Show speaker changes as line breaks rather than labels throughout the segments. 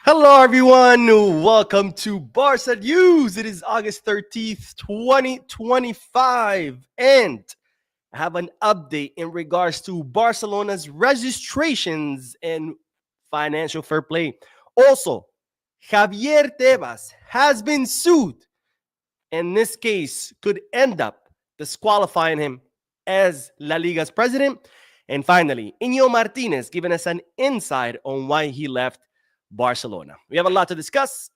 Hello, everyone. Welcome to Barca News. It is August 13th, 2025. And I have an update in regards to Barcelona's registrations and financial fair play. Also, Javier Tebas has been sued, and this case could end up disqualifying him as La Liga's president. And finally, Inigo Martinez giving us an insight on why he left Barcelona. We have a lot to discuss,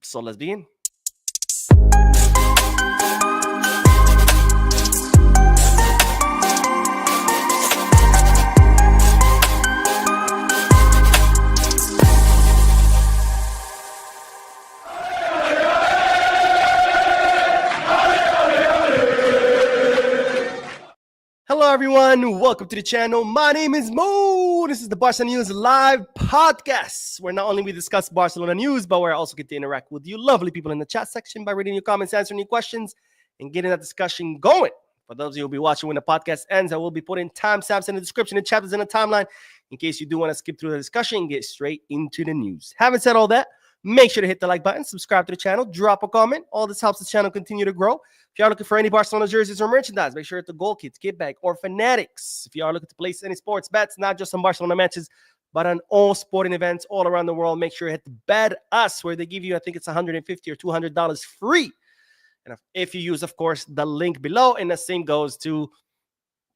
so let's begin. Hello, everyone. Welcome to the channel. My name is Mo. This is the Barca News live podcast, where not only we discuss Barcelona news, but where I also get to interact with you lovely people in the chat section by reading your comments, answering your questions, and getting that discussion going. For those of you who will be watching when the podcast ends, I will be putting timestamps in the description and chapters in the timeline in case you do want to skip through the discussion and get straight into the news. Having said all that, make sure to hit the like button, subscribe to the channel, drop a comment. All this helps the channel continue to grow. If you are looking for any Barcelona jerseys or merchandise, make sure to Goal Kits, Get Back, or Fanatics. If you are looking to place any sports bets, not just on Barcelona matches, but on all sporting events all around the world, make sure to hit the Bet Us, where they give you, I think it's $150 or $200 free. And if you use, of course, the link below, and the same goes to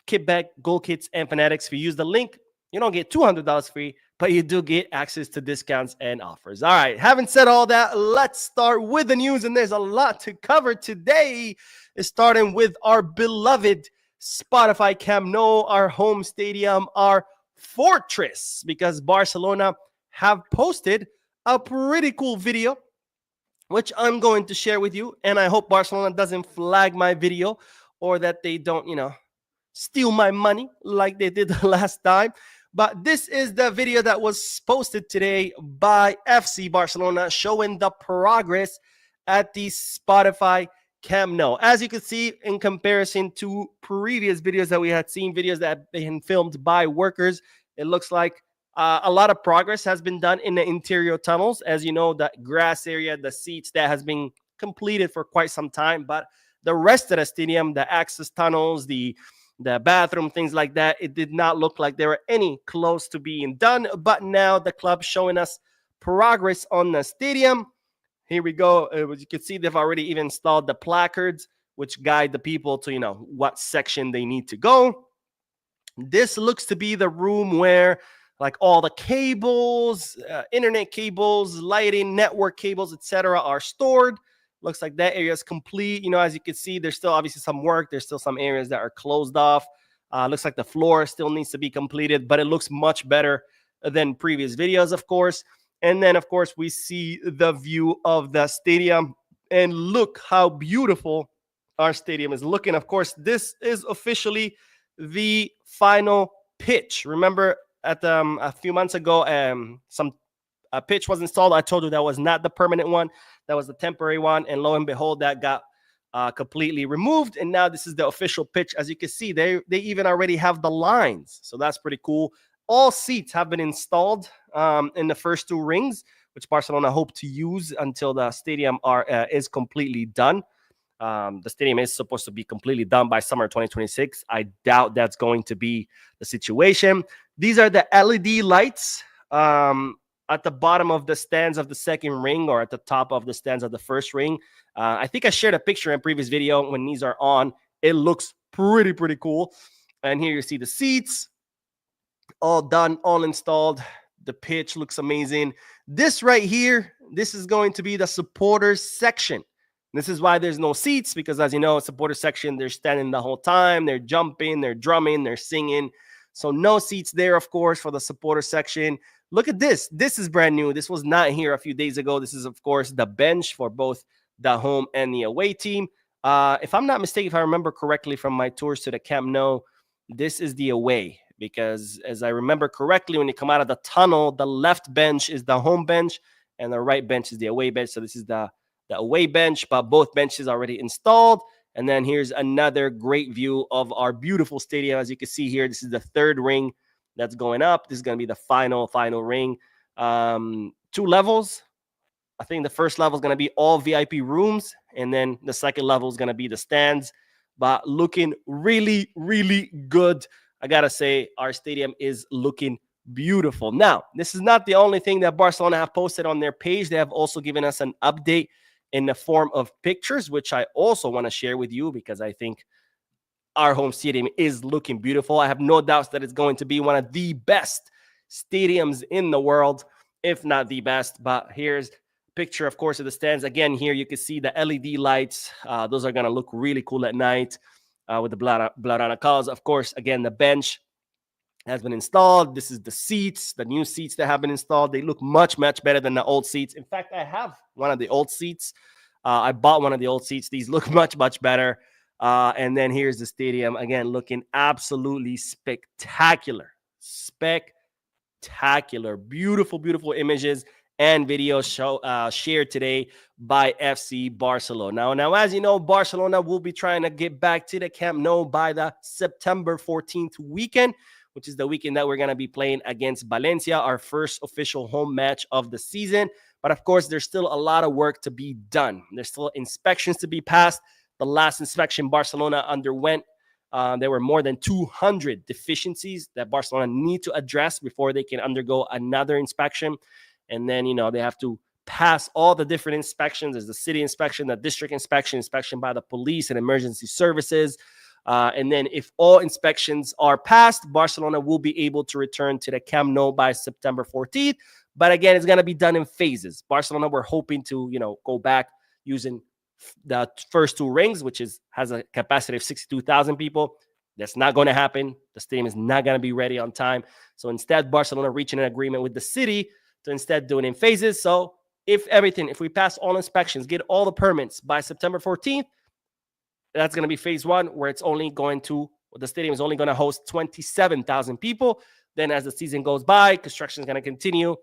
Kickback, Goal Kits, and Fanatics. If you use the link, you don't get $200 free, but you do get access to discounts and offers. All right, having said all that, let's start with the news, and there's a lot to cover today. It's starting with our beloved Spotify Camp Nou, our home stadium, our fortress, because Barcelona have posted a pretty cool video, which I'm going to share with you, and I hope Barcelona doesn't flag my video or that they don't, steal my money like they did the last time. But this is the video that was posted today by FC Barcelona showing the progress at the Spotify Camp Nou. As you can see, in comparison to previous videos that we had seen, videos that have been filmed by workers, it looks like a lot of progress has been done in the interior tunnels. As you know, the grass area, the seats, that has been completed for quite some time. But the rest of the stadium, the access tunnels, the bathroom, things like that, it did not look like there were any close to being done. But now the club showing us progress on the stadium. Here we go. As you can see, they've already even installed the placards, which guide the people to, what section they need to go. This looks to be the room where like all the cables, internet cables, lighting, network cables, etc. are stored. Looks like that area is complete. As you can see, there's still obviously some work. There's still some areas that are closed off. Looks like the floor still needs to be completed, but it looks much better than previous videos, of course. And then, of course, we see the view of the stadium. And look how beautiful our stadium is looking. Of course, this is officially the final pitch. Remember, at a few months ago, a pitch was installed. I told you that was not the permanent one. That was the temporary one. And lo and behold, that got completely removed. And now this is the official pitch. As you can see, they even already have the lines. So that's pretty cool. All seats have been installed in the first two rings, which Barcelona hope to use until the stadium is completely done. The stadium is supposed to be completely done by summer 2026. I doubt that's going to be the situation. These are the LED lights at the bottom of the stands of the second ring, or at the top of the stands of the first ring. I think I shared a picture in a previous video when these are on. It looks pretty cool. And here you see the seats, all done, all installed. The pitch looks amazing. This right here, this is going to be the supporters section. This is why there's no seats, because as you know, supporter section, they're standing the whole time. They're jumping, they're drumming, they're singing. So no seats there, of course, for the supporter section. Look at this. This is brand new. This was not here a few days ago. This is, of course, the bench for both the home and the away team. If I'm not mistaken, if I remember correctly from my tours to the Camp Nou, this is the away, because as I remember correctly, when you come out of the tunnel, the left bench is the home bench and the right bench is the away bench. So this is the away bench, but both benches already installed. And then here's another great view of our beautiful stadium. As you can see here, this is the third ring that's going up. This is going to be the final ring. 2 levels. I think the first level is going to be all VIP rooms, and then the second level is going to be the stands. But looking really, really good. I got to say, our stadium is looking beautiful. Now, this is not the only thing that Barcelona have posted on their page. They have also given us an update in the form of pictures, which I also want to share with you because I think our home stadium is looking beautiful. I have no doubts that it's going to be one of the best stadiums in the world, if not the best. But here's a picture, of course, of the stands. Again, here you can see the LED lights. Those are going to look really cool at night with the Blaugrana colors. Of course, again, the bench has been installed. This is the seats, the new seats that have been installed. They look much, much better than the old seats. In fact, I have one of the old seats. I bought one of the old seats. These look much, much better. And then here's the stadium, again, looking absolutely spectacular. Spectacular. Beautiful, beautiful images and videos shared today by FC Barcelona. Now, as you know, Barcelona will be trying to get back to the Camp Nou by the September 14th weekend, which is the weekend that we're going to be playing against Valencia, our first official home match of the season. But of course, there's still a lot of work to be done. There's still inspections to be passed. The last inspection Barcelona underwent, there were more than 200 deficiencies that Barcelona need to address before they can undergo another inspection. And then, they have to pass all the different inspections. There's the city inspection, the district inspection by the police and emergency services. And then if all inspections are passed, Barcelona will be able to return to the Camp Nou by September 14th. But again, it's going to be done in phases. Barcelona, we're hoping to, go back using the first 2 rings, which has a capacity of 62,000 people. That's not going to happen. The stadium is not going to be ready on time. So instead, Barcelona reaching an agreement with the city to instead do it in phases. So if we pass all inspections, get all the permits by September 14th, that's going to be phase 1, where the stadium is only going to host 27,000 people. Then as the season goes by, construction is going to continue.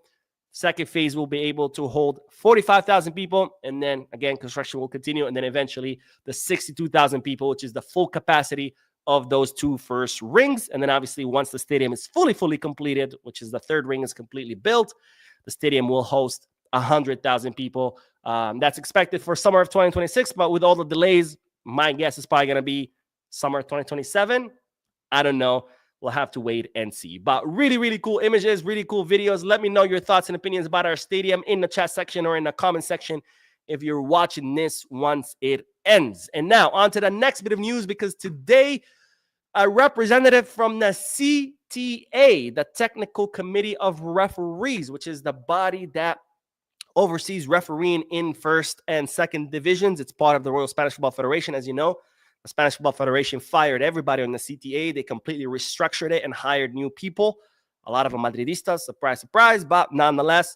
Second phase will be able to hold 45,000 people. And then again, construction will continue. And then eventually the 62,000 people, which is the full capacity of those 2 first rings. And then obviously once the stadium is fully completed, which is the 3rd ring is completely built, the stadium will host 100,000 people. That's expected for summer of 2026. But with all the delays, my guess is probably going to be summer 2027. I don't know. We'll have to wait and see. But really, really cool images, really cool videos. Let me know your thoughts and opinions about our stadium in the chat section or in the comment section if you're watching this once it ends. And now on to the next bit of news, because today a representative from the CTA, the Technical Committee of Referees, which is the body that oversees refereeing in first and second divisions. It's part of the Royal Spanish Football Federation, as you know. The Spanish Football Federation fired everybody on the CTA. They completely restructured it and hired new people. A lot of them Madridistas, surprise, surprise. But nonetheless,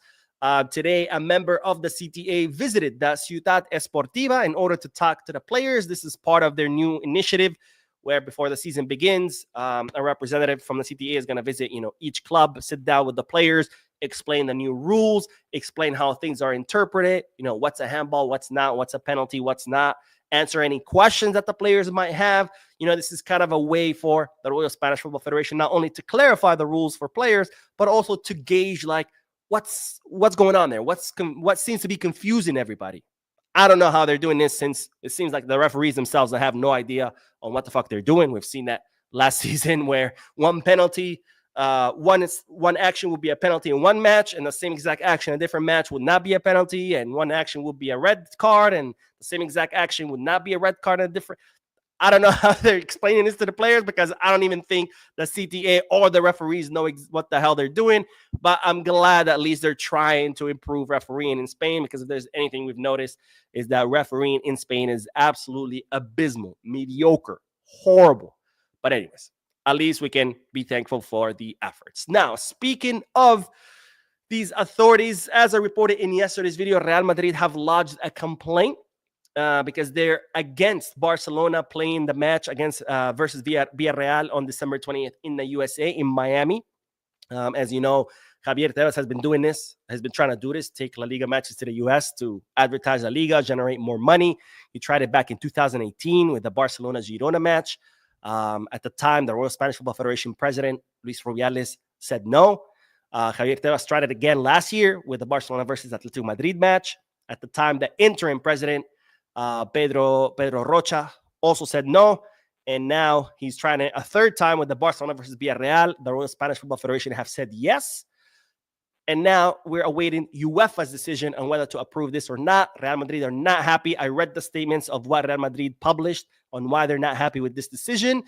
today a member of the CTA visited the Ciutat Esportiva in order to talk to the players. This is part of their new initiative where before the season begins, a representative from the CTA is going to visit, each club, sit down with the players, explain the new rules, explain how things are interpreted, what's a handball, what's not, what's a penalty, what's not, answer any questions that the players might have. This is kind of a way for the Royal Spanish Football Federation not only to clarify the rules for players, but also to gauge what's going on there, what seems to be confusing everybody. I don't know how they're doing this, since it seems like the referees themselves have no idea on what the fuck they're doing. We've seen that last season where one penalty, one action would be a penalty in one match, and the same exact action in a different match would not be a penalty, and one action would be a red card, and the same exact action would not be a red card in a different. I don't know how they're explaining this to the players, because I don't even think the CTA or the referees know what the hell they're doing. But I'm glad at least they're trying to improve refereeing in Spain, because if there's anything we've noticed is that refereeing in Spain is absolutely abysmal, mediocre, horrible. But anyways, at least we can be thankful for the efforts. Now, speaking of these authorities, as I reported in yesterday's video, Real Madrid have lodged a complaint because they're against Barcelona playing the match against versus Villarreal on December 20th in the USA, in Miami. As you know, Javier Tebas has been trying to do this, take La Liga matches to the US to advertise La Liga, generate more money. He tried it back in 2018 with the Barcelona-Girona match. At the time, the Royal Spanish Football Federation president, Luis Rubiales, said no. Javier Tebas tried it again last year with the Barcelona versus Atletico Madrid match. At the time, the interim president, Pedro Rocha, also said no. And now he's trying it a third time with the Barcelona versus Villarreal. The Royal Spanish Football Federation have said yes. And now we're awaiting UEFA's decision on whether to approve this or not. Real Madrid are not happy. I read the statements of what Real Madrid published on why they're not happy with this decision.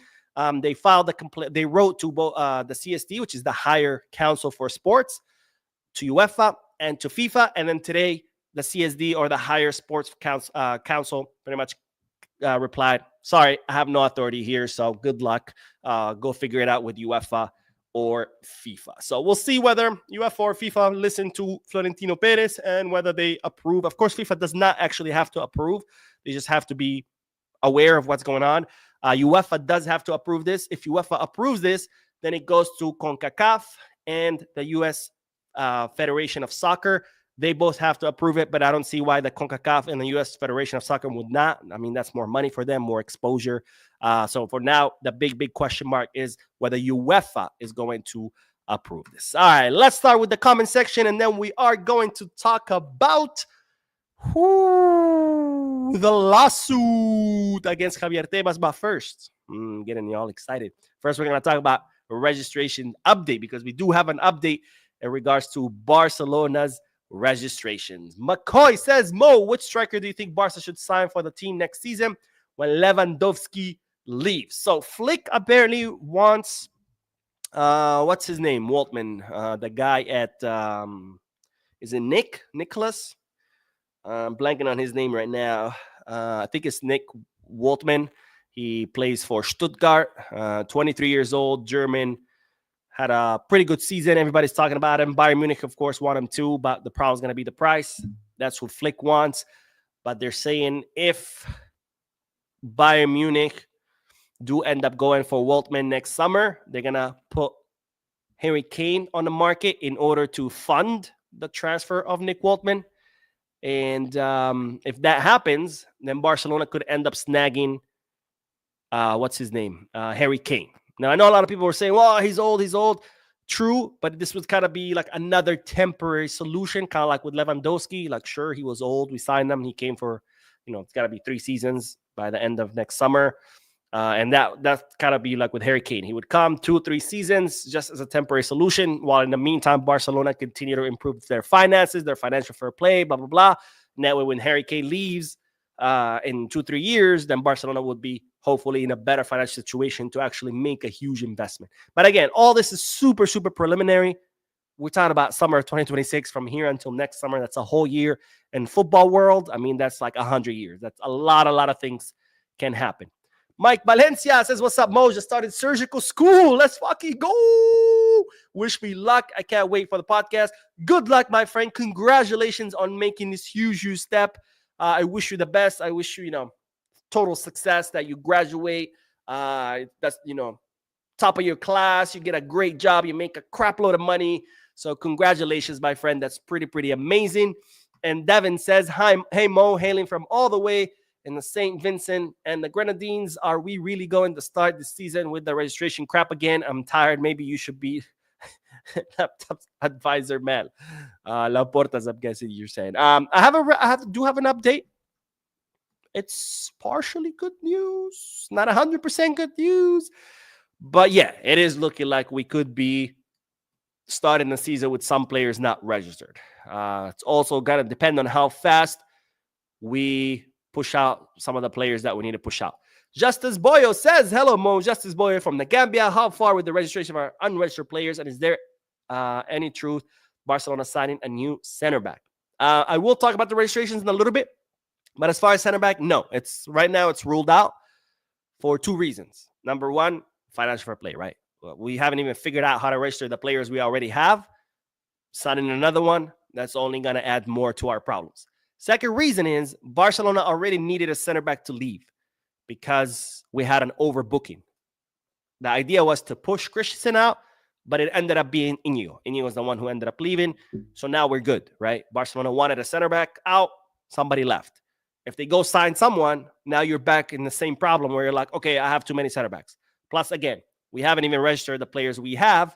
They filed a complaint. They wrote to both the CSD, which is the higher council for sports, to UEFA and to FIFA. And then today, the CSD, or the higher sports council, pretty much replied, sorry, I have no authority here. So good luck. Go figure it out with UEFA or FIFA. So we'll see whether UEFA or FIFA listen to Florentino Perez and whether they approve. Of course, FIFA does not actually have to approve. They just have to be aware of what's going on. UEFA does have to approve this. If UEFA approves this, then it goes to CONCACAF and the U.S. Federation of Soccer. They both have to approve it, but I don't see why the CONCACAF and the U.S. Federation of Soccer would not. I mean, that's more money for them, more exposure. So for now, the big question mark is whether UEFA is going to approve this. All right, let's start with the comment section, and then we are going to talk about the lawsuit against Javier Tebas. But first, getting y'all excited. First, we're going to talk about a registration update, because we do have an update in regards to Barcelona's registrations. McCoy says, Mo, which striker do you think Barca should sign for the team next season when Lewandowski leaves? So Flick apparently wants, what's his name? Waltman, the guy at, is it Nicholas? I'm blanking on his name right now. I think it's Nick Waltman. He plays for Stuttgart, 23 years old, German. Had a pretty good season. Everybody's talking about him. Bayern Munich, of course, want him too, but the problem is going to be the price. That's what Flick wants. But they're saying if Bayern Munich do end up going for Waltman next summer, they're going to put Harry Kane on the market in order to fund the transfer of Nick Waltman. And if that happens, then Barcelona could end up snagging, what's his name? Harry Kane. Now, I know a lot of people were saying, well, he's old. True, but this would kind of be like another temporary solution, kind of like with Lewandowski. Like, sure, he was old. We signed him. He came for, it's got to be 3 seasons by the end of next summer. And that kind of be like with Harry Kane. He would come 2 or 3 seasons just as a temporary solution, while in the meantime, Barcelona continue to improve their finances, their financial fair play, blah, blah, blah. And that way, when Harry Kane leaves in 2 or 3 years, then Barcelona would be hopefully in a better financial situation to actually make a huge investment. But again, all this is super, super preliminary. We're talking about summer of 2026 from here until next summer. That's a whole year. In football world, I mean, that's like 100 years. That's a lot of things can happen. Mike Valencia says, what's up, Mo? Just started surgical school. Let's fucking go. Wish me luck. I can't wait for the podcast. Good luck, my friend. Congratulations on making this huge step. I wish you the best. I wish you, total success, that you graduate. That's, top of your class. You get a great job. You make a crap load of money. So congratulations, my friend. That's pretty amazing. And Devin says, hi, hey, Mo, hailing from all the way in the St. Vincent and the Grenadines. Are we really going to start the season with the registration crap again? I'm tired. Maybe you should be laptop advisor, man. La Portas, I'm guessing you're saying. I do have an update. It's partially good news, not 100% good news. But yeah, it is looking like we could be starting the season with some players not registered. It's also going to depend on how fast we push out some of the players that we need to push out. Justice Boyo says, hello, Mo. Justice Boyo from the Gambia. How far with the registration of our unregistered players? And is there any truth Barcelona signing a new center back? I will talk about the registrations in a little bit. But as far as center back, no. Right now it's ruled out for 2 reasons. Number one, financial fair play, right? We haven't even figured out how to register the players we already have. Signing another one, that's only going to add more to our problems. Second reason is Barcelona already needed a center back to leave because we had an overbooking. The idea was to push Christensen out, but it ended up being Inigo. Inigo was the one who ended up leaving. So now we're good, right? Barcelona wanted a center back out. Somebody left. If they go sign someone, now you're back in the same problem where you're like, okay, I have too many center backs. Plus, again, we haven't even registered the players we have.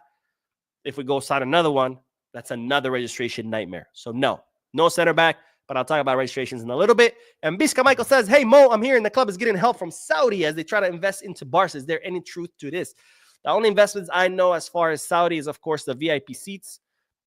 if we go sign another one, that's another registration nightmare. So no center back, but I'll talk about registrations in a little bit. And Bisca Michael says, hey, Mo, I'm hearing the club is getting help from Saudi as they try to invest into Barca. Is there any truth to this? The only investments I know as far as Saudi is, of course, the VIP seats.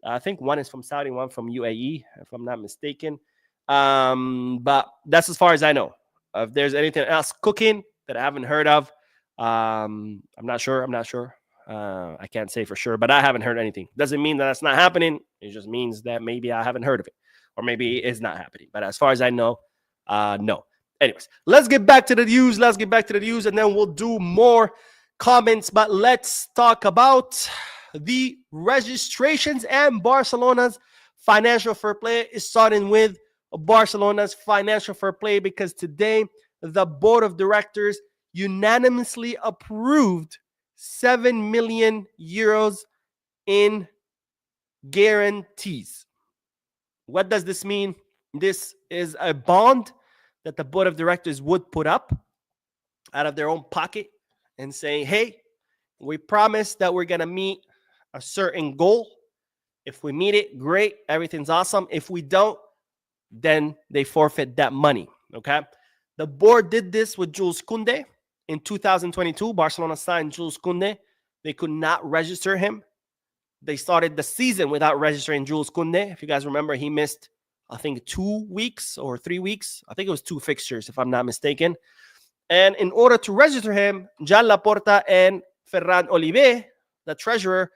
I think one is from Saudi, one from UAE, if I'm not mistaken. But that's as far as I know. If there's anything else cooking that I haven't heard of, I'm not sure. I can't say for sure, but I haven't heard anything. Doesn't mean that that's not happening. It just means that maybe I haven't heard of it, or maybe it is not happening. But as far as I know, no. Anyways, let's get back to the news. And then we'll do more comments. But let's talk about the registrations and Barcelona's financial fair play. Is starting with Barcelona's financial fair play, because today the board of directors unanimously approved 7 million euros in guarantees. What does this mean? This is a bond that the board of directors would put up out of their own pocket and say, hey, we promise that we're going to meet a certain goal. If we meet it, great, everything's awesome. If we don't, then they forfeit that money, okay? The board did this with Jules Koundé in 2022. Barcelona signed Jules Koundé. They could not register him. They started the season without registering Jules Koundé. If you guys remember, he missed, I think, 2 weeks or 3 weeks. I think it was 2 fixtures, if I'm not mistaken. And in order to register him, Joan Laporta and Ferran Oliver, the treasurer,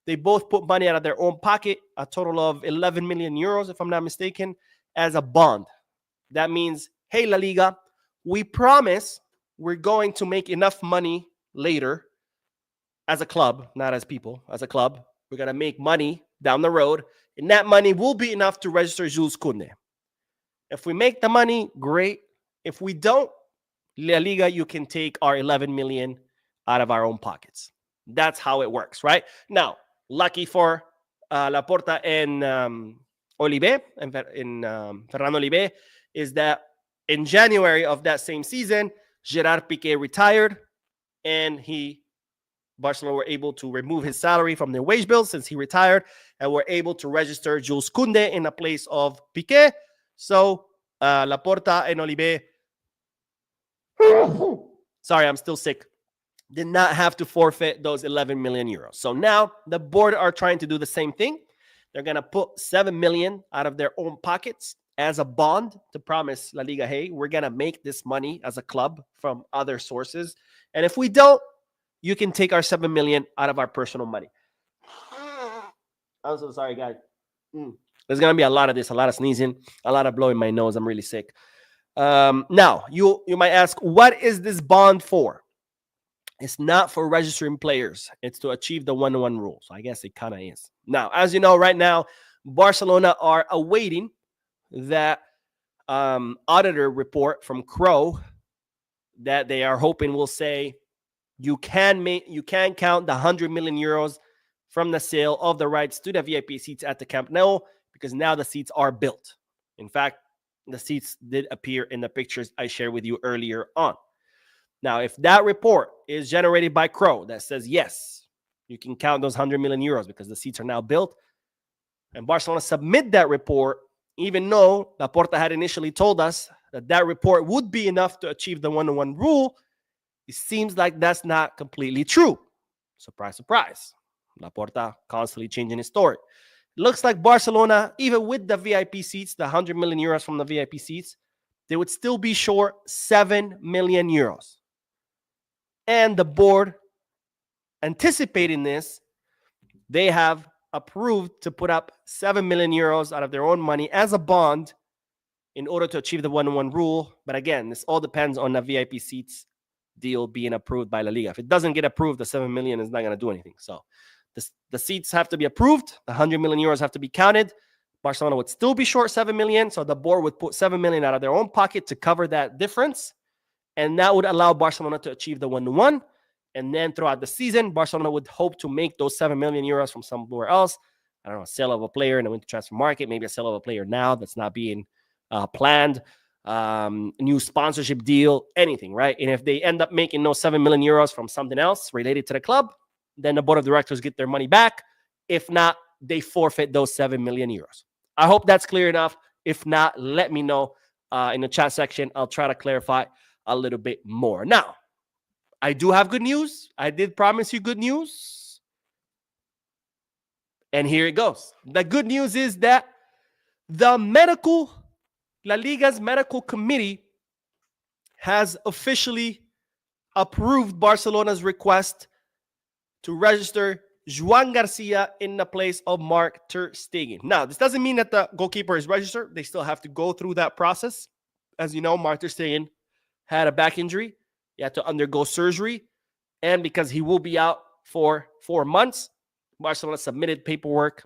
they both put money out of their own pocket, a total of 11 million euros, if I'm not mistaken, as a bond. That means, hey, La Liga, we promise we're going to make enough money later as a club, not as people, as a club. We're going to make money down the road, and that money will be enough to register Jules Koundé. If we make the money, great. If we don't, La Liga, you can take our 11 million out of our own pockets. That's how it works, right? Now, lucky for Laporta and Oliver, and Ferran Oliver, is that in January of that same season, Gerard Piqué retired, and Barcelona were able to remove his salary from their wage bill since he retired, and were able to register Jules Koundé in the place of Piqué. So Laporta and Oliver, sorry, I'm still sick, did not have to forfeit those 11 million euros. So now the board are trying to do the same thing. They're going to put 7 million out of their own pockets as a bond to promise La Liga, hey, we're going to make this money as a club from other sources. And if we don't, you can take our 7 million out of our personal money. I'm so sorry, guys. There's going to be a lot of this, a lot of sneezing, a lot of blowing my nose. I'm really sick. Now, you might ask, what is this bond for? It's not for registering players. It's to achieve the 1-1 rule. So I guess it kind of is. Now, as you know, right now, Barcelona are awaiting that auditor report from Crow that they are hoping will say you can count the 100 million euros from the sale of the rights to the VIP seats at the Camp Nou, because now the seats are built. In fact, the seats did appear in the pictures I shared with you earlier on. Now, if that report is generated by Crow that says, yes, you can count those 100 million euros because the seats are now built, and Barcelona submit that report, even though Laporta had initially told us that that report would be enough to achieve the 1-1 rule, it seems like that's not completely true. Surprise, surprise. Laporta constantly changing his story. It looks like Barcelona, even with the VIP seats, the 100 million euros from the VIP seats, they would still be short 7 million euros. And the board, anticipating this, they have approved to put up 7 million euros out of their own money as a bond in order to achieve the 1-1 rule. But again, this all depends on the VIP seats deal being approved by La Liga. If it doesn't get approved, the 7 million is not going to do anything. So the seats have to be approved. The 100 million euros have to be counted. Barcelona would still be short 7 million. So the board would put 7 million out of their own pocket to cover that difference. And that would allow Barcelona to achieve the 1-1. And then throughout the season, Barcelona would hope to make those 7 million euros from somewhere else. I don't know, a sale of a player in the winter transfer market, maybe a sale of a player now that's not being planned, new sponsorship deal, anything, right? And if they end up making those 7 million euros from something else related to the club, then the board of directors get their money back If not, they forfeit those 7 million euros. I hope that's clear enough. If not, let me know in the chat section. I'll try to clarify a little bit more. Now, I do have good news. I did promise you good news. And here it goes. The good news is that La Liga's medical committee has officially approved Barcelona's request to register Joan Garcia in the place of Mark ter Stegen. Now, this doesn't mean that the goalkeeper is registered. They still have to go through that process. As you know, Mark ter Stegen had a back injury. He had to undergo surgery. And because he will be out for 4 months, Barcelona submitted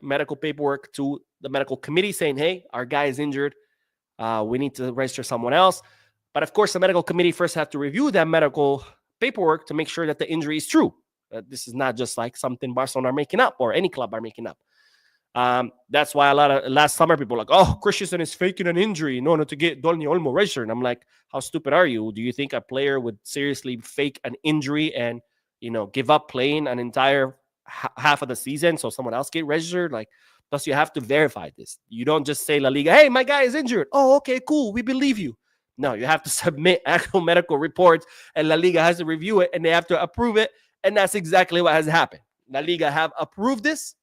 medical paperwork to the medical committee saying, hey, our guy is injured. We need to register someone else. But of course, the medical committee first have to review that medical paperwork to make sure that the injury is true. This is not just like something Barcelona are making up or any club are making up. That's why last summer people were like, oh, Christensen is faking an injury in order to get Dani Olmo registered. And I'm like, how stupid are you? Do you think a player would seriously fake an injury and, give up playing an entire half of the season so someone else get registered? Like, plus you have to verify this. You don't just say La Liga, hey, my guy is injured. Oh, okay, cool. We believe you. No, you have to submit actual medical reports and La Liga has to review it and they have to approve it. And that's exactly what has happened. La Liga have approved this.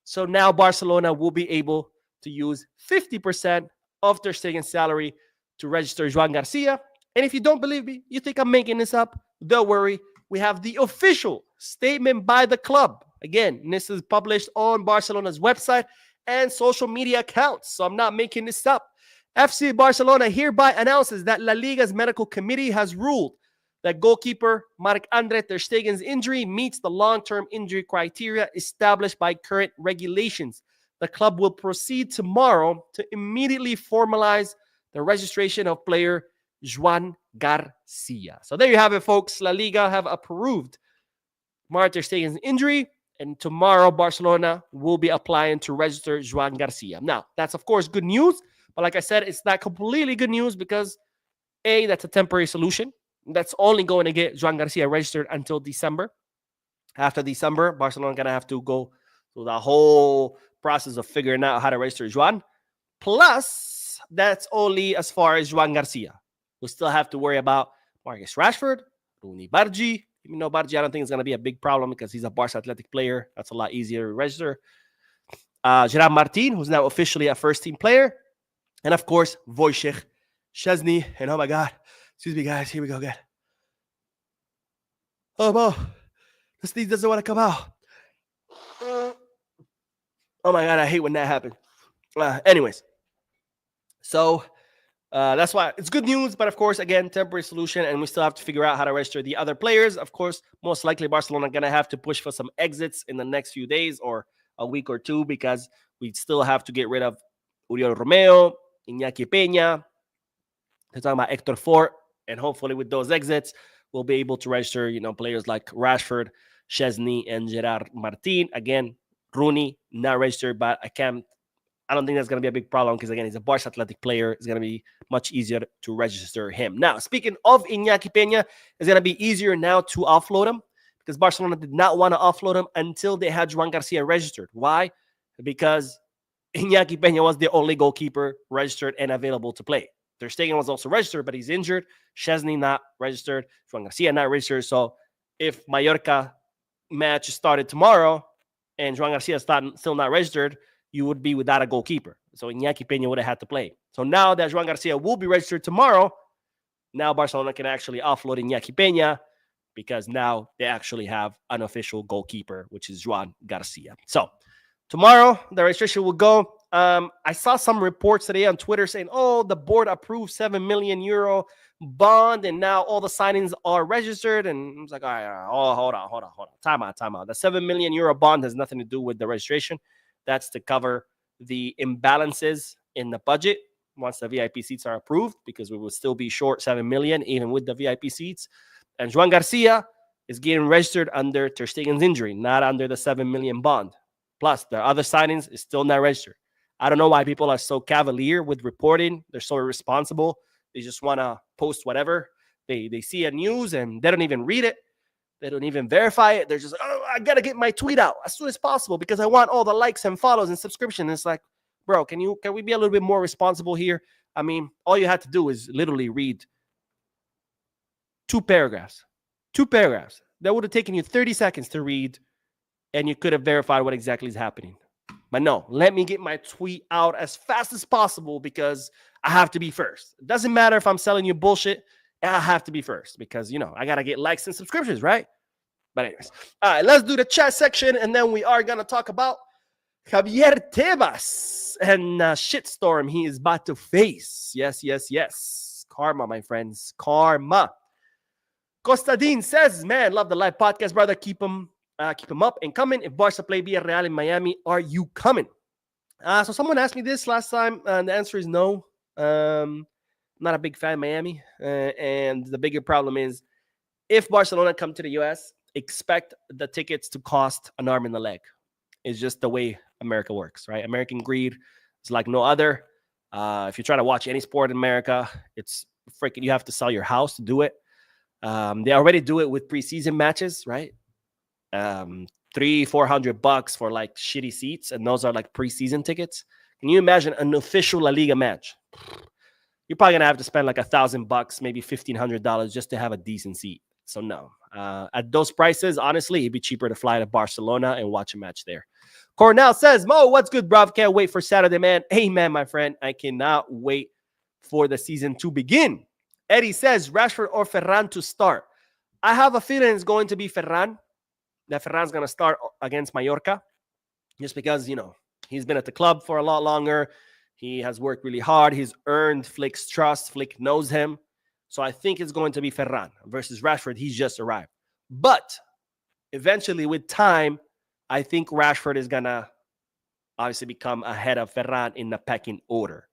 So now Barcelona will be able to use 50% of ter Stegen's salary to register Joan Garcia. And if you don't believe me, you think I'm making this up, don't worry. We have the official statement by the club. Again, this is published on Barcelona's website and social media accounts. So I'm not making this up. FC Barcelona hereby announces that La Liga's medical committee has ruled that goalkeeper Marc-Andre ter Stegen's injury meets the long-term injury criteria established by current regulations. The club will proceed tomorrow to immediately formalize the registration of player Joan Garcia. So there you have it, folks. La Liga have approved Marc ter Stegen's injury, and tomorrow Barcelona will be applying to register Joan Garcia. Now, that's of course good news, but like I said, it's not completely good news because A, that's a temporary solution. That's only going to get Joan Garcia registered until December. After December, Barcelona going to have to go through the whole process of figuring out how to register Joan. Plus, that's only as far as Joan Garcia. We'll still have to worry about Marcus Rashford, Rooney Bargi. Even though Bargi, I don't think it's going to be a big problem because he's a Barca Athletic player. That's a lot easier to register. Gerard Martin, who's now officially a first-team player. And, of course, Wojciech Szczesny. And, oh, my God. Excuse me, guys. Here we go again. Oh, Mo. This thing doesn't want to come out. Oh, my God. I hate when that happens. Anyways. So, that's why it's good news. But, of course, again, temporary solution. And we still have to figure out how to register the other players. Of course, most likely Barcelona are going to have to push for some exits in the next few days or a week or two because we still have to get rid of Oriol Romeo, Iñaki Peña. They're talking about Hector Fort. And hopefully with those exits, we'll be able to register, players like Rashford, Szczesny, and Gerard Martin. Again, Rooney, not registered, but I don't think that's going to be a big problem because, again, he's a Barca Athletic player. It's going to be much easier to register him. Now, speaking of Iñaki Peña, it's going to be easier now to offload him because Barcelona did not want to offload him until they had Joan Garcia registered. Why? Because Iñaki Peña was the only goalkeeper registered and available to play. Ter Stegen was also registered, but he's injured. Szczesny not registered. Joan Garcia not registered. So if Mallorca match started tomorrow and Joan Garcia is still not registered, you would be without a goalkeeper. So Iñaki Peña would have had to play. So now that Joan Garcia will be registered tomorrow, now Barcelona can actually offload Iñaki Peña because now they actually have an official goalkeeper, which is Joan Garcia. So tomorrow, the registration will go. I saw some reports today on Twitter saying, oh, the board approved 7 million euro bond, and now all the signings are registered. And I was like, all right, hold on. Time out. The 7 million euro bond has nothing to do with the registration. That's to cover the imbalances in the budget once the VIP seats are approved, because we will still be short 7 million even with the VIP seats. And Joan Garcia is getting registered under ter Stegen's injury, not under the 7 million bond. Plus, the other signings is still not registered. I don't know why people are so cavalier with reporting. They're so irresponsible. They just want to post whatever. They see a news and they don't even read it. They don't even verify it. They're just like, oh, I got to get my tweet out as soon as possible because I want all the likes and follows and subscriptions. It's like, bro, can we be a little bit more responsible here? I mean, all you had to do is literally read two paragraphs. That would have taken you 30 seconds to read, and you could have verified what exactly is happening. But no, let me get my tweet out as fast as possible because I have to be first. It doesn't matter if I'm selling you bullshit. I have to be first because, I got to get likes and subscriptions, right? But anyways, all right, let's do the chat section, and then we are going to talk about Javier Tebas and shitstorm he is about to face. Yes. Karma, my friends. Karma. Costadin says, man, love the live podcast, brother. Keep them up and coming. If Barca play Villarreal in Miami, are you coming? So someone asked me this last time, and the answer is no. Not a big fan of Miami. And the bigger problem is if Barcelona come to the U.S., expect the tickets to cost an arm and a leg. It's just the way America works, right? American greed is like no other. If you're trying to watch any sport in America, it's freaking, you have to sell your house to do it. They already do it with preseason matches, right? $300-400 for like shitty seats, and those are like preseason tickets. Can you imagine an official La Liga match? You're probably gonna have to spend like $1,000, maybe $1,500 just to have a decent seat. So no, at those prices, honestly, it'd be cheaper to fly to Barcelona and watch a match there. Cornell says, Mo, what's good, bruv? Can't wait for Saturday, man. Amen, my friend. I cannot wait for the season to begin. Eddie says, Rashford or Ferran to start. I have a feeling it's going to be Ferran. That Ferran's going to start against Mallorca just because, he's been at the club for a lot longer. He has worked really hard. He's earned Flick's trust. Flick knows him. So I think it's going to be Ferran versus Rashford. He's just arrived. But eventually, with time, I think Rashford is going to obviously become ahead of Ferran in the pecking order.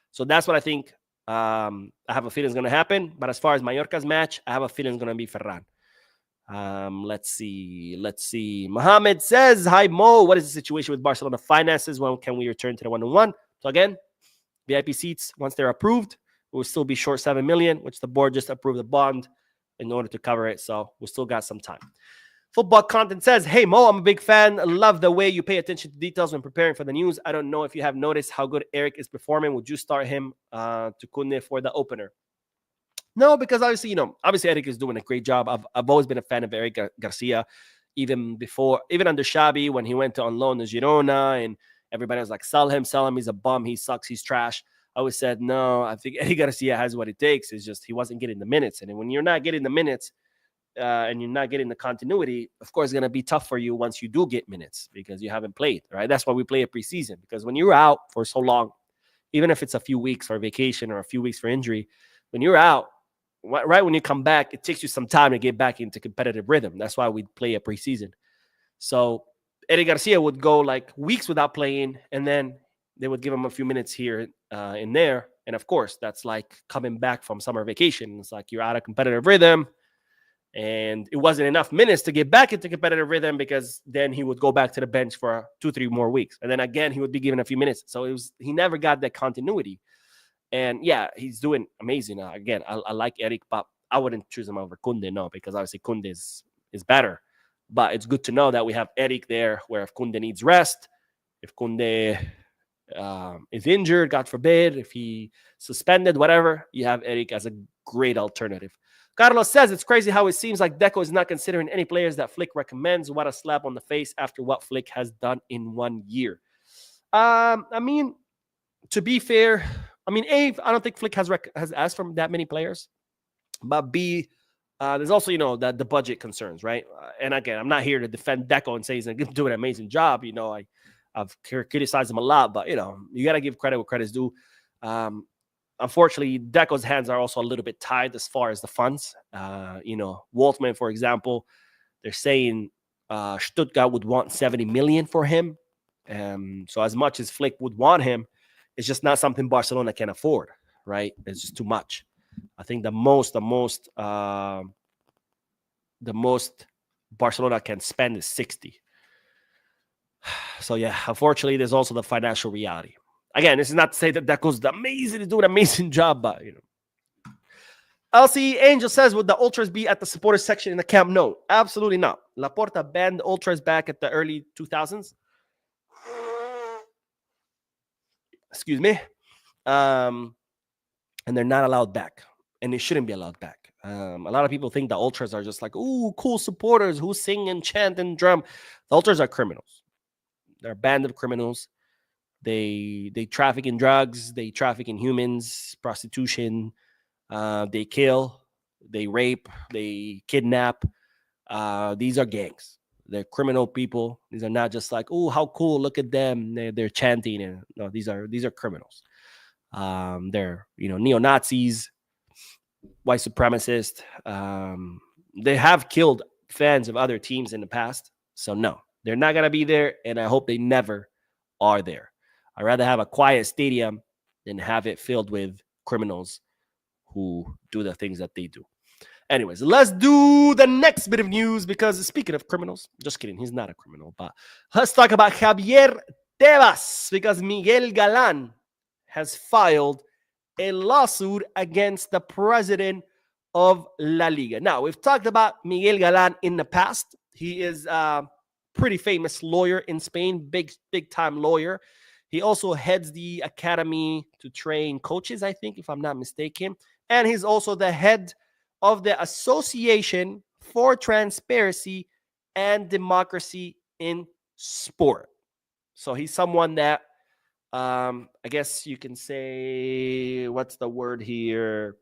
So that's what I think. I have a feeling it's going to happen. But as far as Mallorca's match, I have a feeling it's going to be Ferran. Let's see. Mohammed says, hi, Mo. What is the situation with Barcelona finances? When can we return to the 1-on-1? So again, VIP seats, once they're approved, we'll still be short 7 million, which the board just approved the bond in order to cover it. So we still got some time. Football Content says, hey, Mo, I'm a big fan. Love the way you pay attention to details when preparing for the news. I don't know if you have noticed how good Eric is performing. Would you start him to Kunde for the opener? No, because obviously Eric is doing a great job. I've always been a fan of Eric Garcia, even under Xavi when he went on loan to Girona, and everybody was like, sell him, he's a bum, he sucks, he's trash. I always said, no, I think Eric Garcia has what it takes. It's just he wasn't getting the minutes. And when you're not getting the minutes and you're not getting the continuity, of course, it's going to be tough for you once you do get minutes because you haven't played, right? That's why we play a preseason, because when you're out for so long, even if it's a few weeks for vacation or a few weeks for injury, when you're out, right when you come back, it takes you some time to get back into competitive rhythm. That's why we play a preseason. So Eric Garcia would go like weeks without playing, and then they would give him a few minutes here and there. And of course, that's like coming back from summer vacation. It's like you're out of competitive rhythm, and it wasn't enough minutes to get back into competitive rhythm because then he would go back to the bench for 2-3 more weeks. And then again, he would be given a few minutes. So he never got that continuity. And yeah, he's doing amazing. Again, I like Eric, but I wouldn't choose him over Kunde, no, because obviously Kunde is better. But it's good to know that we have Eric there, where if Kunde needs rest, if Kunde is injured, God forbid, if he suspended, whatever, you have Eric as a great alternative. Carlos says, it's crazy how it seems like Deco is not considering any players that Flick recommends. What a slap on the face after what Flick has done in 1 year. I mean, to be fair, A, I don't think Flick has asked for that many players. But B, there's also, the budget concerns, right? And again, I'm not here to defend Deco and say he's going to do an amazing job. I've criticized him a lot, but, you got to give credit where credit's due. Unfortunately, Deco's hands are also a little bit tied as far as the funds. Waltman, for example, they're saying Stuttgart would want 70 million for him. So as much as Flick would want him, it's just not something Barcelona can afford, right? It's just too much. I think the most Barcelona can spend is 60. So yeah, unfortunately, there's also the financial reality. Again, this is not to say that Deco's amazing, he's doing an amazing job, but LC Angel says, would the Ultras be at the supporters section in the camp? No, absolutely not. Laporta banned the Ultras back at the early 2000s. Excuse me. And they're not allowed back. And they shouldn't be allowed back. A lot of people think the Ultras are just like, ooh, cool supporters who sing and chant and drum. The Ultras are criminals. They're a band of criminals. They traffic in drugs. They traffic in humans, prostitution. They kill. They rape. They kidnap. These are gangs. They're criminal people. These are not just like, oh, how cool! Look at them. They're chanting. And no, these are criminals. They're neo Nazis, white supremacists. They have killed fans of other teams in the past. So no, they're not gonna be there, and I hope they never are there. I'd rather have a quiet stadium than have it filled with criminals who do the things that they do. Anyways, let's do the next bit of news because speaking of criminals, just kidding, he's not a criminal, but let's talk about Javier Tebas because Miguel Galan has filed a lawsuit against the president of La Liga. Now, we've talked about Miguel Galan in the past. He is a pretty famous lawyer in Spain, big time lawyer. He also heads the academy to train coaches, I think, if I'm not mistaken. And he's also the head of the Association for Transparency and Democracy in Sport. So he's someone that I guess you can say, what's the word here?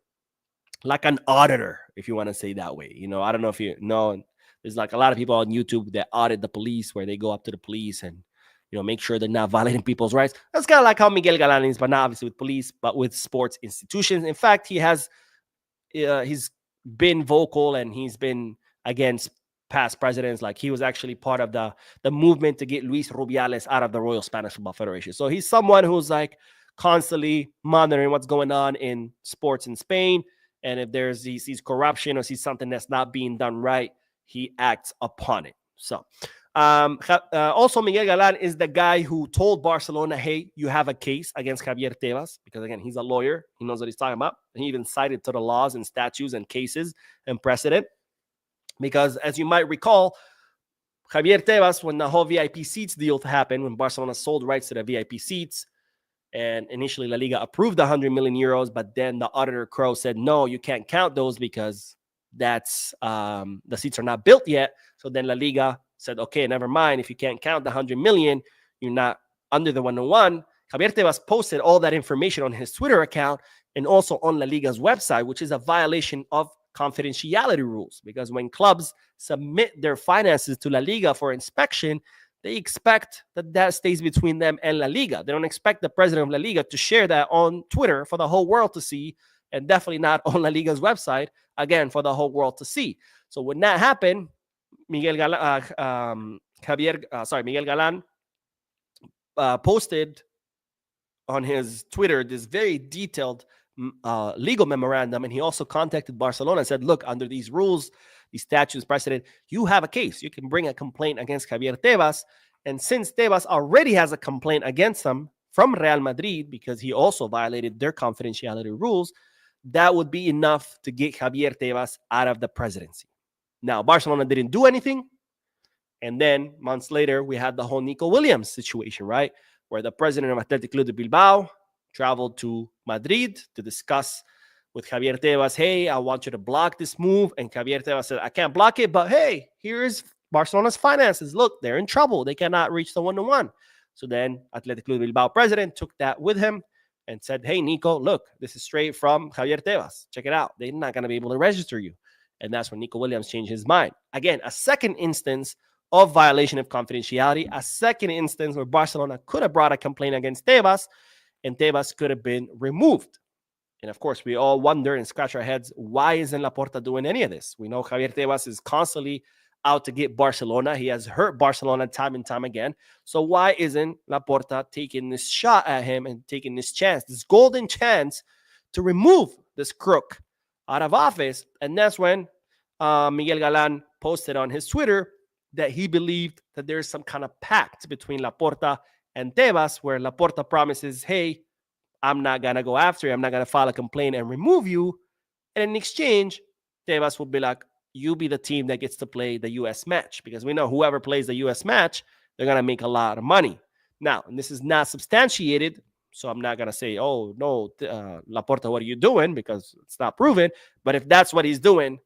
Like an auditor, if you want to say that way. I don't know if you know, there's like a lot of people on YouTube that audit the police, where they go up to the police and make sure they're not violating people's rights. That's kind of like how Miguel Galan is, but not obviously with police, but with sports institutions. In fact, he's been vocal and he's been against past presidents. Like he was actually part of the movement to get Luis Rubiales out of the Royal Spanish Football Federation. So he's someone who's like constantly monitoring what's going on in sports in Spain. And if he sees corruption or sees something that's not being done right, he acts upon it. So also Miguel Galan is the guy who told Barcelona, hey, you have a case against Javier Tebas, because again, he's a lawyer. He knows what he's talking about. He even cited to the laws and statutes and cases and precedent. Because as you might recall, Javier Tebas, when the whole VIP seats deal happened, when Barcelona sold rights to the VIP seats, and initially La Liga approved 100 million euros, but then the auditor Crow said, no, you can't count those because that's the seats are not built yet. So then La Liga said, okay, never mind. If you can't count the 100 million, you're not under the 101. Javier Tebas posted all that information on his Twitter account and also on La Liga's website, which is a violation of confidentiality rules, because when clubs submit their finances to La Liga for inspection, they expect that stays between them and La Liga. They don't expect the president of La Liga to share that on Twitter for the whole world to see, and definitely not on La Liga's website, again, for the whole world to see. So when that happened, Miguel Galan posted on his Twitter this very detailed legal memorandum, and he also contacted Barcelona and said, look, under these rules, these statutes, precedent, you have a case. You can bring a complaint against Javier Tebas, and since Tebas already has a complaint against him from Real Madrid because he also violated their confidentiality rules, that would be enough to get Javier Tebas out of the presidency. Now, Barcelona didn't do anything. And then months later, we had the whole Nico Williams situation, right? Where the president of Athletic Club de Bilbao traveled to Madrid to discuss with Javier Tebas, hey, I want you to block this move. And Javier Tebas said, I can't block it, but hey, here's Barcelona's finances. Look, they're in trouble. They cannot reach the 1-1. So then Athletic Club de Bilbao president took that with him and said, hey, Nico, look, this is straight from Javier Tebas. Check it out. They're not going to be able to register you. And that's when Nico Williams changed his mind. Again, a second instance of violation of confidentiality, a second instance where Barcelona could have brought a complaint against Tebas, and Tebas could have been removed. And of course, we all wonder and scratch our heads, why isn't Laporta doing any of this? We know Javier Tebas is constantly out to get Barcelona. He has hurt Barcelona time and time again. So why isn't Laporta taking this shot at him and taking this chance, this golden chance to remove this crook out of office? And that's when Miguel Galan posted on his Twitter that he believed that there's some kind of pact between Laporta and Tebas, where Laporta promises, hey, I'm not going to go after you. I'm not going to file a complaint and remove you. And in exchange, Tebas will be like, you be the team that gets to play the U.S. match, because we know whoever plays the U.S. match, they're going to make a lot of money. Now, and this is not substantiated, so I'm not going to say, oh, no, Laporta, what are you doing? Because it's not proven. But if that's what he's doing,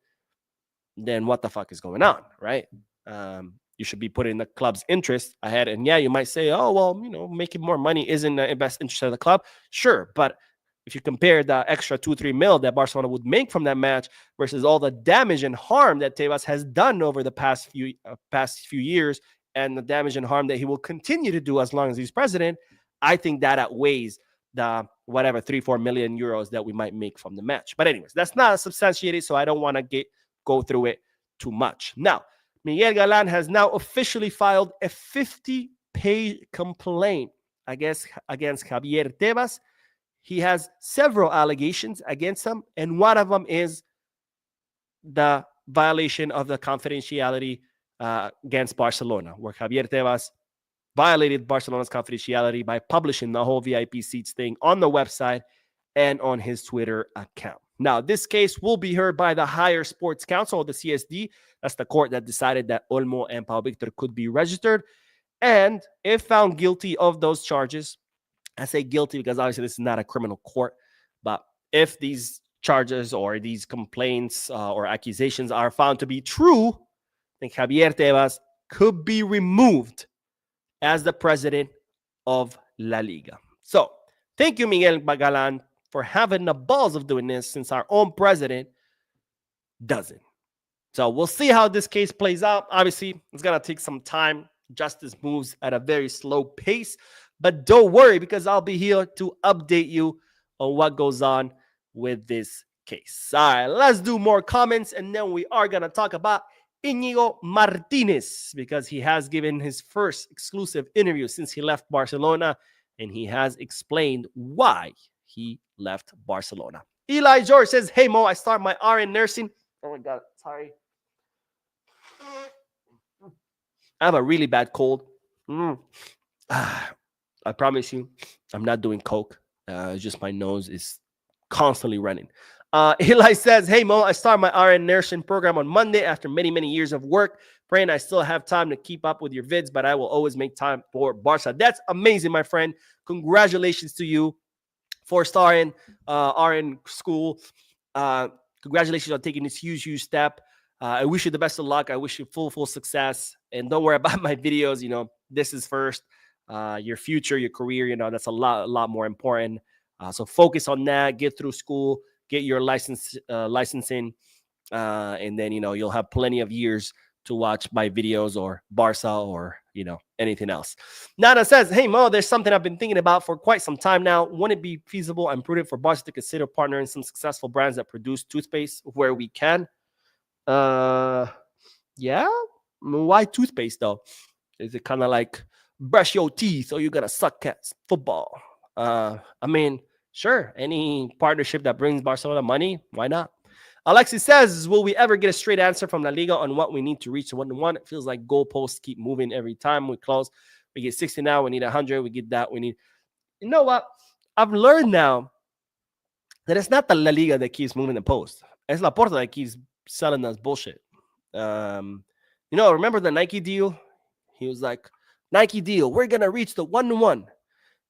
then what the fuck is going on, right? You should be putting the club's interest ahead. And yeah, you might say, oh, well, making more money isn't the best interest of the club. Sure, but if you compare the extra 2-3 mil that Barcelona would make from that match versus all the damage and harm that Tebas has done over the past few years, and the damage and harm that he will continue to do as long as he's president, I think that outweighs the whatever 3-4 million euros that we might make from the match. But anyways, that's not substantiated, so I don't want to go through it too much. Now, Miguel Galan has now officially filed a 50-page complaint against Javier Tebas. He has several allegations against him, and one of them is the violation of the confidentiality against Barcelona, where Javier Tebas violated Barcelona's confidentiality by publishing the whole VIP seats thing on the website and on his Twitter account. Now, this case will be heard by the Higher Sports Council, the CSD. That's the court that decided that Olmo and Pau Victor could be registered. And if found guilty of those charges, I say guilty because obviously this is not a criminal court, but if these charges or these complaints or accusations are found to be true, then Javier Tebas could be removed as the president of La Liga. So, thank you, Miguel Galan, for having the balls of doing this, since our own president doesn't. So we'll see how this case plays out. Obviously, it's going to take some time. Justice moves at a very slow pace. But don't worry, because I'll be here to update you on what goes on with this case. All right, let's do more comments, and then we are going to talk about Inigo Martinez, because he has given his first exclusive interview since he left Barcelona, and he has explained why he left Barcelona. Eli George says, hey, Mo, I start my RN nursing. Oh, my God. Sorry. I have a really bad cold. I promise you, I'm not doing coke. It's just my nose is constantly running. Eli says, hey, Mo, I start my RN nursing program on Monday after many, many years of work. Praying I still have time to keep up with your vids, but I will always make time for Barca. That's amazing, my friend. Congratulations to you for starting RN school. Congratulations on taking this huge step. I wish you the best of luck. I wish you full success. And don't worry about my videos. This is first. Your future, your career, that's a lot more important. So focus on that. Get through school. Get your licensing. And then, you'll have plenty of years to watch my videos or Barca or, anything else. Nana says, hey, Mo, there's something I've been thinking about for quite some time now. Wouldn't it be feasible and prudent for Barca to consider partnering some successful brands that produce toothpaste where we can? Yeah. Why toothpaste, though? Is it kind of like brush your teeth or you're going to suck at football? Sure. Any partnership that brings Barcelona money, why not? Alexis says, will we ever get a straight answer from La Liga on what we need to reach the 1-1? It feels like goalposts keep moving every time we close. We get 60 now. We need 100. We get that. We need... You know what? I've learned now that it's not the La Liga that keeps moving the post. It's Laporta that keeps selling us bullshit. Remember the Nike deal? He was like, Nike deal, we're going to reach the 1-1.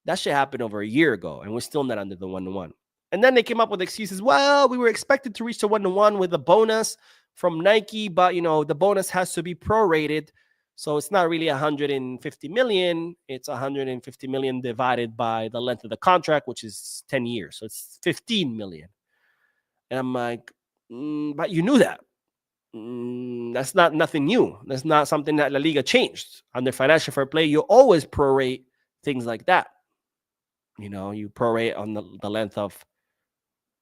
That shit happened over a year ago, and we're still not under the 1-1. And then they came up with excuses. Well, we were expected to reach the 1-1 with a bonus from Nike, but, the bonus has to be prorated. So it's not really 150 million. It's 150 million divided by the length of the contract, which is 10 years. So it's 15 million. And I'm like, but you knew that. That's not nothing new. That's not something that La Liga changed. Under financial fair play, you always prorate things like that. You prorate on the length of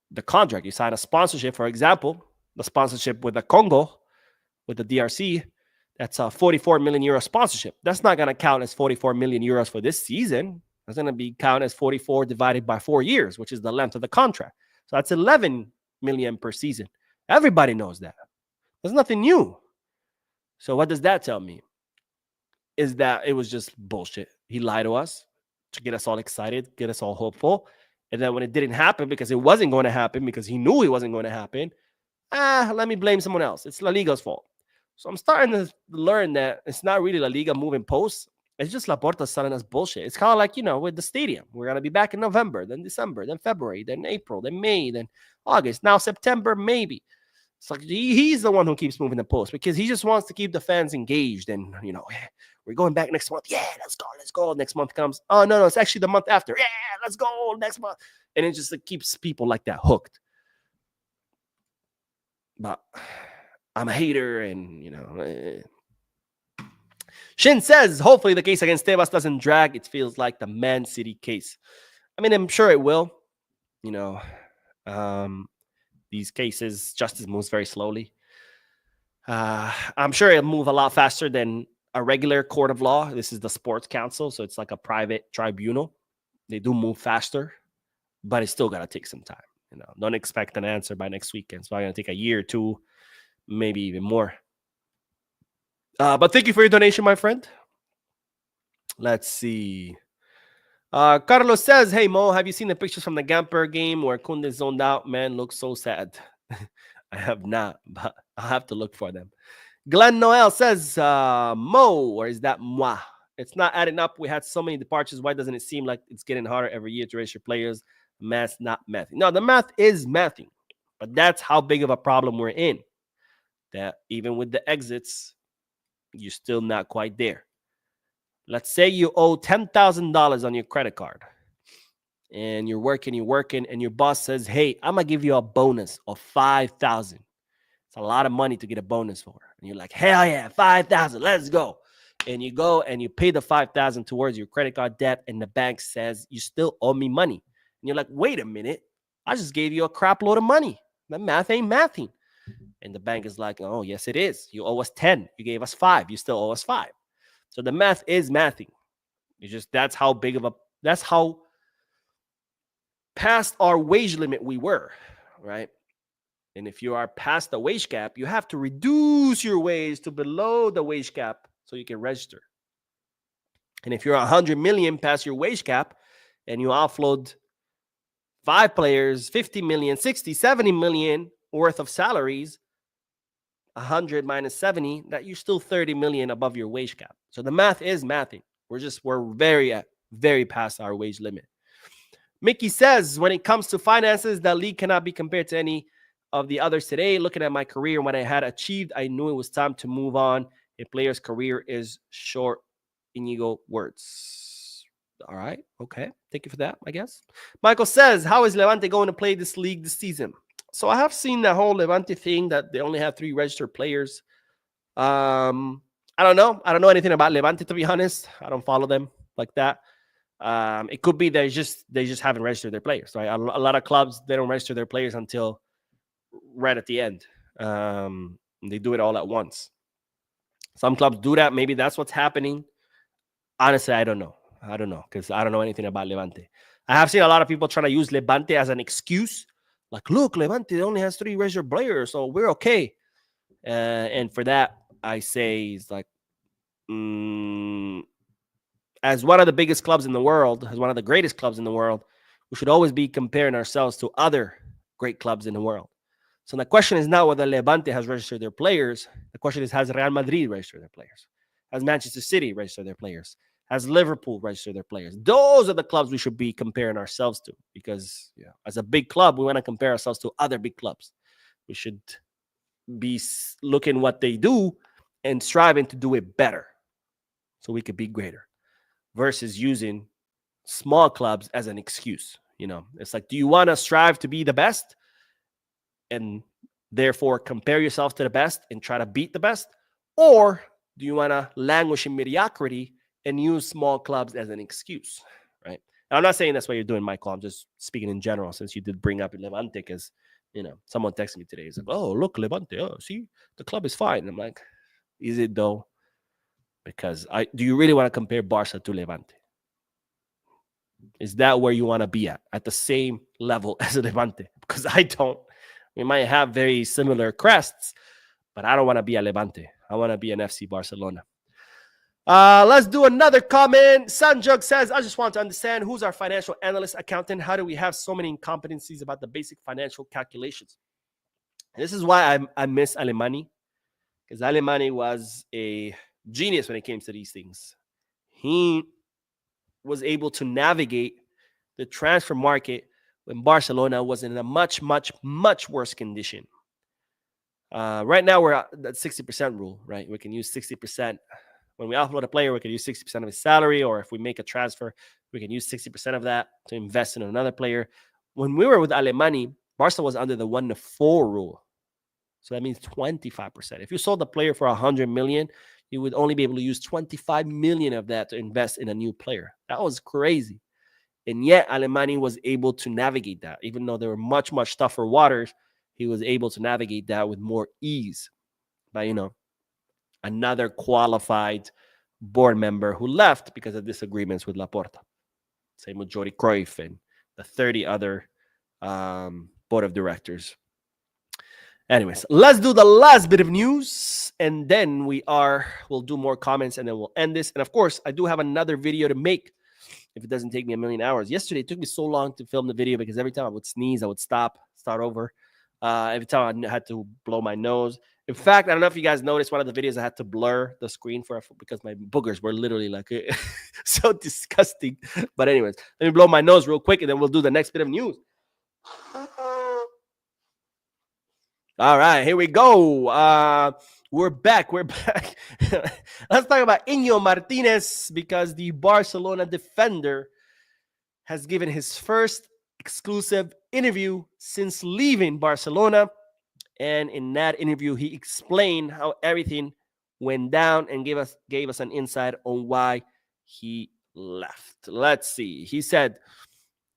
the contract. You sign a sponsorship, for example, the sponsorship with the Congo, with the DRC, that's a 44 million euro sponsorship. That's not going to count as 44 million euros for this season. That's going to be count as 44 divided by 4 years, which is the length of the contract. So that's 11 million per season. Everybody knows that. There's nothing new. So what does that tell me? Is that it was just bullshit. He lied to us to get us all excited, get us all hopeful. And then when it didn't happen because it wasn't going to happen, because he knew it wasn't going to happen, let me blame someone else. It's La Liga's fault. So I'm starting to learn that it's not really La Liga moving posts. It's just Laporta selling us bullshit. It's kind of like, with the stadium. We're going to be back in November, then December, then February, then April, then May, then August. Now September, maybe. It's like he's the one who keeps moving the post because he just wants to keep the fans engaged. And, we're going back next month. Yeah, let's go. Next month comes. Oh, no, it's actually the month after. Yeah, let's go next month. And it just keeps people like that hooked. But I'm a hater and, Shin says, hopefully the case against Tebas doesn't drag. It feels like the Man City case. I mean, I'm sure it will. These cases, justice moves very slowly. I'm sure it'll move a lot faster than a regular court of law. This is the Sports Council, so it's like a private tribunal. They do move faster, but it's still got to take some time. Don't expect an answer by next weekend. It's probably going to take a year or two, maybe even more. But thank you for your donation, my friend. Let's see. Carlos says, hey, Mo, have you seen the pictures from the Gamper game where Kunde zoned out? Man, looks so sad. I have not, but I'll have to look for them. Glenn Noel says, Mo, or is that moi? It's not adding up. We had so many departures. Why doesn't it seem like it's getting harder every year to register players? Math's not mathing. No, the math is mathing, but that's how big of a problem we're in. That even with the exits, you're still not quite there. Let's say you owe $10,000 on your credit card and you're working, and your boss says, hey, I'm going to give you a bonus of $5,000. It's a lot of money to get a bonus for. And you're like, hell yeah, $5,000, let's go. And you go and you pay the $5,000 towards your credit card debt, and the bank says, you still owe me money. And you're like, wait a minute, I just gave you a crap load of money. That math ain't mathing. And the bank is like, oh, yes, it is. You owe us 10. You gave us 5. You still owe us 5. So the math is mathing. That's how past our wage limit we were, right? And if you are past the wage cap, you have to reduce your wage to below the wage cap so you can register. And if you're 100 million past your wage cap and you offload 5 players, 50 million, 60, 70 million worth of salaries, 100 minus 70, that you're still 30 million above your wage cap. So the math is mathing. We're very past our wage limit. Mickey says, when it comes to finances, the league cannot be compared to any of the others today. Looking at my career and what I had achieved, I knew it was time to move on. A player's career is short. Inigo words. All right. Okay. Thank you for that, I guess. Michael says, how is Levante going to play this league this season? So I have seen the whole Levante thing that they only have 3 registered players. I don't know. I don't know anything about Levante, to be honest. I don't follow them like that. It could be they just haven't registered their players, right? A lot of clubs, they don't register their players until right at the end. They do it all at once. Some clubs do that. Maybe that's what's happening. Honestly, I don't know because I don't know anything about Levante. I have seen a lot of people trying to use Levante as an excuse. Like, look, Levante only has 3 registered players, so we're okay. And for that, I say it's like, as one of the biggest clubs in the world, as one of the greatest clubs in the world, we should always be comparing ourselves to other great clubs in the world. So the question is not whether Levante has registered their players. The question is, has Real Madrid registered their players? Has Manchester City registered their players? Has Liverpool registered their players? Those are the clubs we should be comparing ourselves to, because as a big club, we want to compare ourselves to other big clubs. We should be looking what they do and striving to do it better so we could be greater, versus using small clubs as an excuse. It's like, do you want to strive to be the best and therefore compare yourself to the best and try to beat the best? Or do you want to languish in mediocrity and use small clubs as an excuse, right? And I'm not saying that's what you're doing, Michael. I'm just speaking in general, since you did bring up Levante, because, someone texted me today. He's like, oh, look, Levante. Oh, see, the club is fine. And I'm like, is it though? Because do you really want to compare Barca to Levante? Is that where you want to be at the same level as Levante? Because I don't. We might have very similar crests, but I don't want to be a Levante. I want to be an FC Barcelona. Let's do another comment. Sanjug says, I just want to understand who's our financial analyst accountant. How do we have so many incompetencies about the basic financial calculations? And this is why I miss Alemani, because Alemani was a genius when it came to these things. He was able to navigate the transfer market when Barcelona was in a much, much, much worse condition. Right now, we're at that 60% rule, right? We can use 60%. When we offload a player, we can use 60% of his salary, or if we make a transfer, we can use 60% of that to invest in another player. When we were with Alemani, Barca was under the 1-4 rule. So that means 25%. If you sold the player for 100 million, you would only be able to use 25 million of that to invest in a new player. That was crazy. And yet Alemani was able to navigate that. Even though there were much, much tougher waters, he was able to navigate that with more ease by, another qualified board member who left because of disagreements with Laporta. Same with Jordi Cruyff and the 30 other board of directors. Anyways, let's do the last bit of news, and then we'll do more comments, and then we'll end this. And of course, I do have another video to make if it doesn't take me a million hours. Yesterday, it took me so long to film the video because every time I would sneeze, I would stop, start over. Every time I had to blow my nose. In fact, I don't know if you guys noticed one of the videos I had to blur the screen for because my boogers were literally like so disgusting. But anyways, let me blow my nose real quick, and then we'll do the next bit of news. All right, here we go. We're back. Let's talk about Inigo Martinez because the Barcelona defender has given his first exclusive interview since leaving Barcelona. And in that interview, he explained how everything went down and gave us an insight on why he left. Let's see. He said,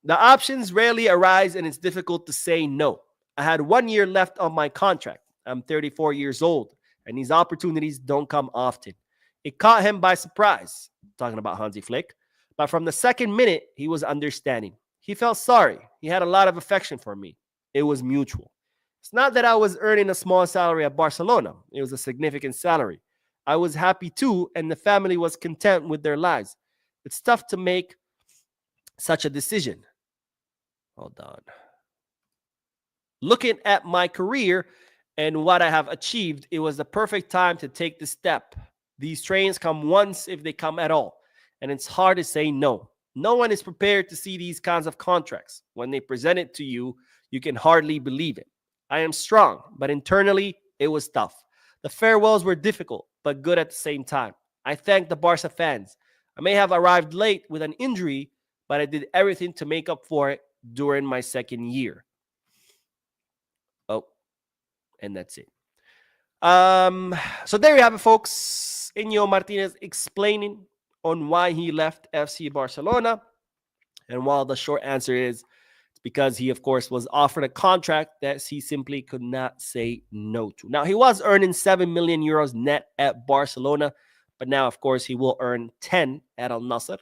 the options rarely arise and it's difficult to say no. I had 1 year left on my contract. I'm 34 years old, and these opportunities don't come often. It caught him by surprise, talking about Hansi Flick, but from the second minute, he was understanding. He felt sorry. He had a lot of affection for me. It was mutual. It's not that I was earning a small salary at Barcelona. It was a significant salary. I was happy too, and the family was content with their lives. It's tough to make such a decision. Hold on. Looking at my career and what I have achieved, it was the perfect time to take the step. These trains come once if they come at all, and it's hard to say no. No one is prepared to see these kinds of contracts. When they present it to you, you can hardly believe it. I am strong, but internally, it was tough. The farewells were difficult, but good at the same time. I thank the Barca fans. I may have arrived late with an injury, but I did everything to make up for it during my second year. Oh, and that's it. So there you have it, folks. Inigo Martinez explaining on why he left FC Barcelona. And while the short answer is it's because he, of course, was offered a contract that he simply could not say no to. Now, he was earning 7 million euros net at Barcelona, but now, of course, he will earn 10 at Al Nassr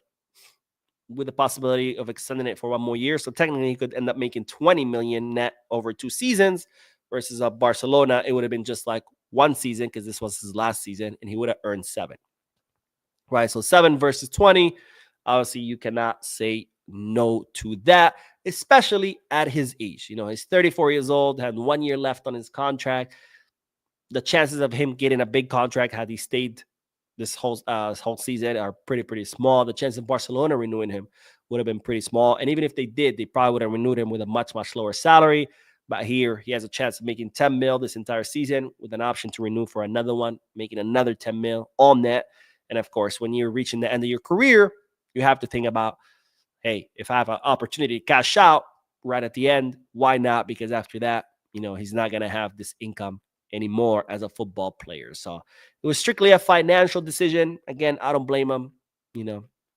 with the possibility of extending it for 1 more year. So technically, he could end up making 20 million net over 2 seasons versus Barcelona. It would have been just like 1 season because this was his last season, and he would have earned 7. Right, so 7 versus 20. Obviously, you cannot say no to that, especially at his age. He's 34 years old, had 1 year left on his contract. The chances of him getting a big contract had he stayed this whole season are pretty small. The chance of Barcelona renewing him would have been pretty small. And even if they did, they probably would have renewed him with a much, much lower salary. But here, he has a chance of making 10 mil this entire season with an option to renew for another one, making another 10 mil on net. And of course, when you're reaching the end of your career, you have to think about, hey, if I have an opportunity to cash out right at the end, why not? Because after that, he's not going to have this income anymore as a football player. So it was strictly a financial decision. Again, I don't blame him.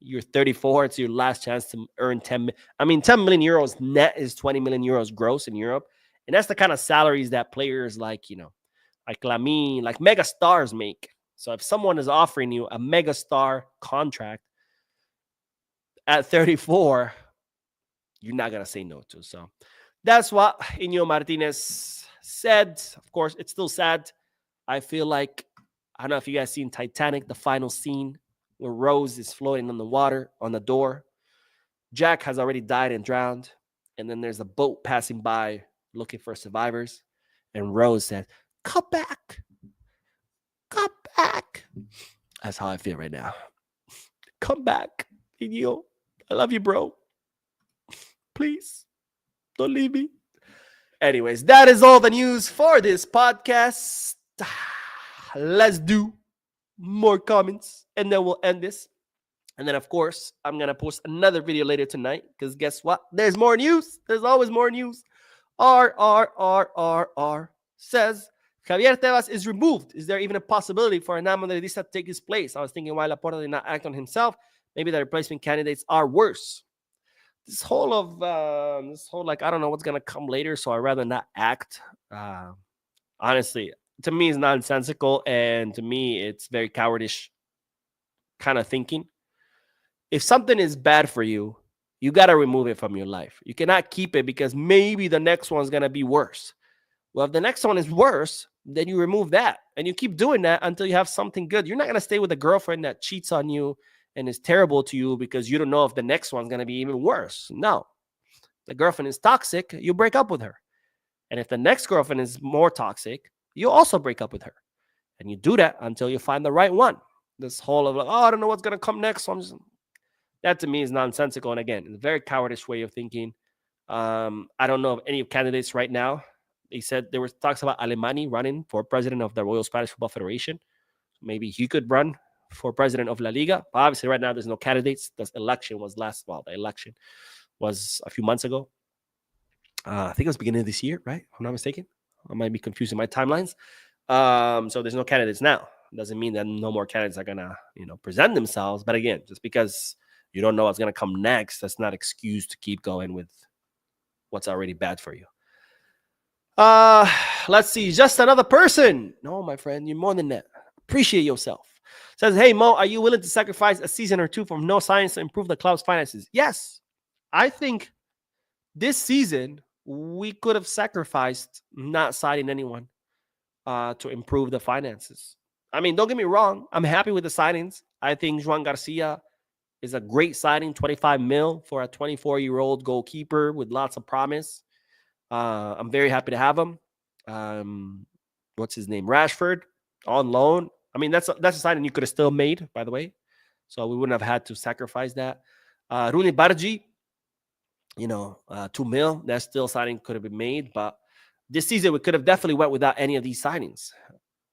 You're 34. It's your last chance to earn 10 million euros net is 20 million euros gross in Europe. And that's the kind of salaries that players like Lamine, like mega stars make. So if someone is offering you a mega star contract at 34, you're not going to say no to. So that's what Inigo Martinez said. Of course, it's still sad. I feel like, I don't know if you guys seen Titanic, the final scene where Rose is floating on the water on the door. Jack has already died and drowned. And then there's a boat passing by looking for survivors. And Rose says, "Come back. Come back." That's how I feel right now. Come back, Inigo. I love you, bro. Please, don't leave me. Anyways, that is all the news for this podcast. Let's do more comments and then we'll end this. And then, of course, I'm going to post another video later tonight because guess what? There's more news. There's always more news. R says Javier Tebas is removed. Is there even a possibility for Hernán Madridista to take his place? I was thinking why Laporta did not act on himself. Maybe the replacement candidates are worse. This whole like, I don't know what's going to come later, so I'd rather not act. Honestly, to me, it's nonsensical, and to me, it's very cowardish kind of thinking. If something is bad for you, you got to remove it from your life. You cannot keep it because maybe the next one's going to be worse. Well, if the next one is worse, then you remove that, and you keep doing that until you have something good. You're not going to stay with a girlfriend that cheats on you and is terrible to you because you don't know if the next one's going to be even worse. No. The girlfriend is toxic, you break up with her. And if the next girlfriend is more toxic, you also break up with her. And you do that until you find the right one. This whole of like, oh, I don't know what's going to come next. So that to me is nonsensical. And again, it's a very cowardish way of thinking. I don't know of any candidates right now. They said there was talks about Alemany running for president of the Royal Spanish Football Federation. Maybe he could run for president of La Liga. But obviously, right now, there's no candidates. The election was the election was a few months ago. I think it was beginning of this year, right? If I'm not mistaken. I might be confusing my timelines. So there's no candidates now. Doesn't mean that no more candidates are gonna, present themselves. But again, just because you don't know what's gonna come next, that's not excuse to keep going with what's already bad for you. Let's see. Just another person. No, my friend, you're more than that. Appreciate yourself. Says, hey, Mo, are you willing to sacrifice a season or two from no science to improve the club's finances? Yes. I think this season we could have sacrificed not signing anyone to improve the finances. I mean, don't get me wrong. I'm happy with the signings. I think Joan Garcia is a great signing, 25 mil for a 24-year-old goalkeeper with lots of promise. I'm very happy to have him. What's his name? Rashford on loan. I mean, that's a signing you could have still made, by the way. So we wouldn't have had to sacrifice that. Rooney Bargi, 2 mil. That still signing could have been made. But this season, we could have definitely went without any of these signings.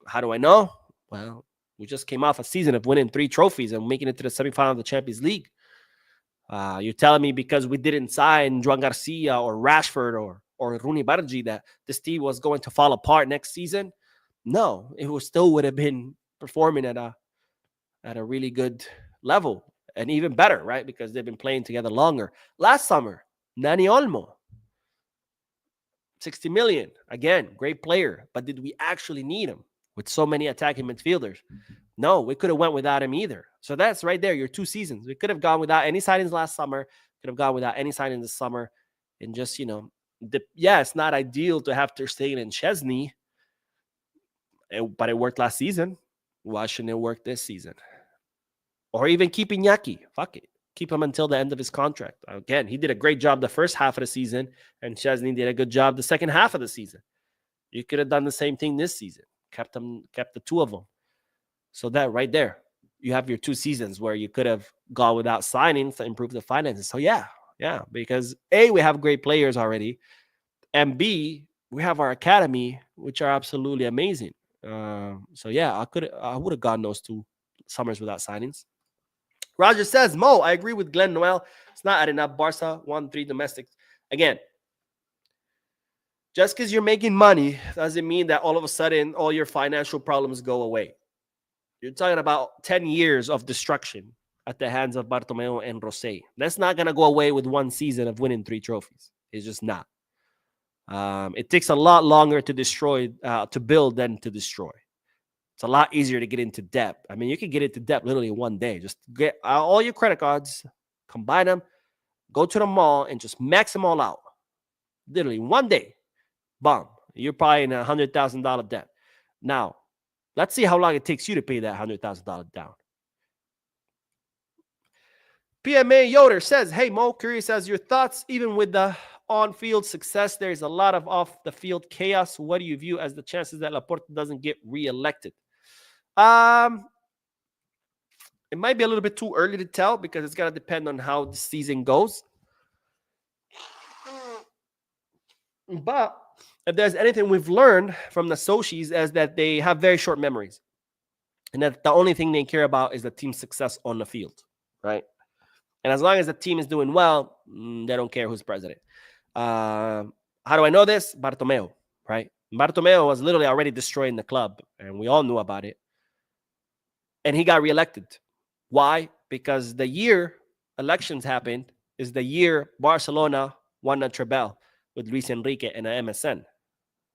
How do I know? Well, we just came off a season of winning 3 trophies and making it to the semifinal of the Champions League. You're telling me because we didn't sign Joan Garcia or Rashford or Rooney Bargi that this team was going to fall apart next season? No, it would have been performing at a really good level and even better, right? Because they've been playing together longer. Last summer, Nani Olmo, 60 million. Again, great player. But did we actually need him with so many attacking midfielders? No, we could have went without him either. So that's right there, your 2 seasons. We could have gone without any signings last summer, could have gone without any signings this summer. And just, it's not ideal to have Ter Stegen and Chesney, but it worked last season. Why shouldn't it work this season? Or even keep Iñaki. Fuck it. Keep him until the end of his contract. Again, he did a great job the first half of the season, and Chesney did a good job the second half of the season. You could have done the same thing this season. Kept the 2 of them. So that right there, you have your 2 seasons where you could have gone without signings to improve the finances. So yeah, because A, we have great players already, and B, we have our academy, which are absolutely amazing. So yeah, I would have gone those 2 summers without signings. Roger says, Mo, I agree with Glenn Noel. It's not adding up. Barca won 3 domestics. Again, just because you're making money doesn't mean that all of a sudden all your financial problems go away. You're talking about 10 years of destruction at the hands of Bartomeu and Rosé. That's not going to go away with 1 season of winning 3 trophies. It's just not. It takes a lot longer to build than to destroy. It's a lot easier to get into debt. I mean, you can get into debt literally in 1 day. Just get all your credit cards, combine them, go to the mall, and just max them all out. Literally 1 day. Bomb. You're probably in $100,000 debt. Now, let's see how long it takes you to pay that $100,000 down. PMA Yoder says, hey, Mo, curious as your thoughts. Even with the on-field success, there's a lot of off-the-field chaos. What do you view as the chances that Laporta doesn't get reelected? It might be a little bit too early to tell because it's going to depend on how the season goes. But if there's anything we've learned from the Sochis is that they have very short memories. And that the only thing they care about is the team's success on the field, right? And as long as the team is doing well, they don't care who's president. How do I know this? Bartomeu, right? Bartomeu was literally already destroying the club, and we all knew about it. And he got reelected. Why? Because the year elections happened is the year Barcelona won a treble with Luis Enrique and an MSN,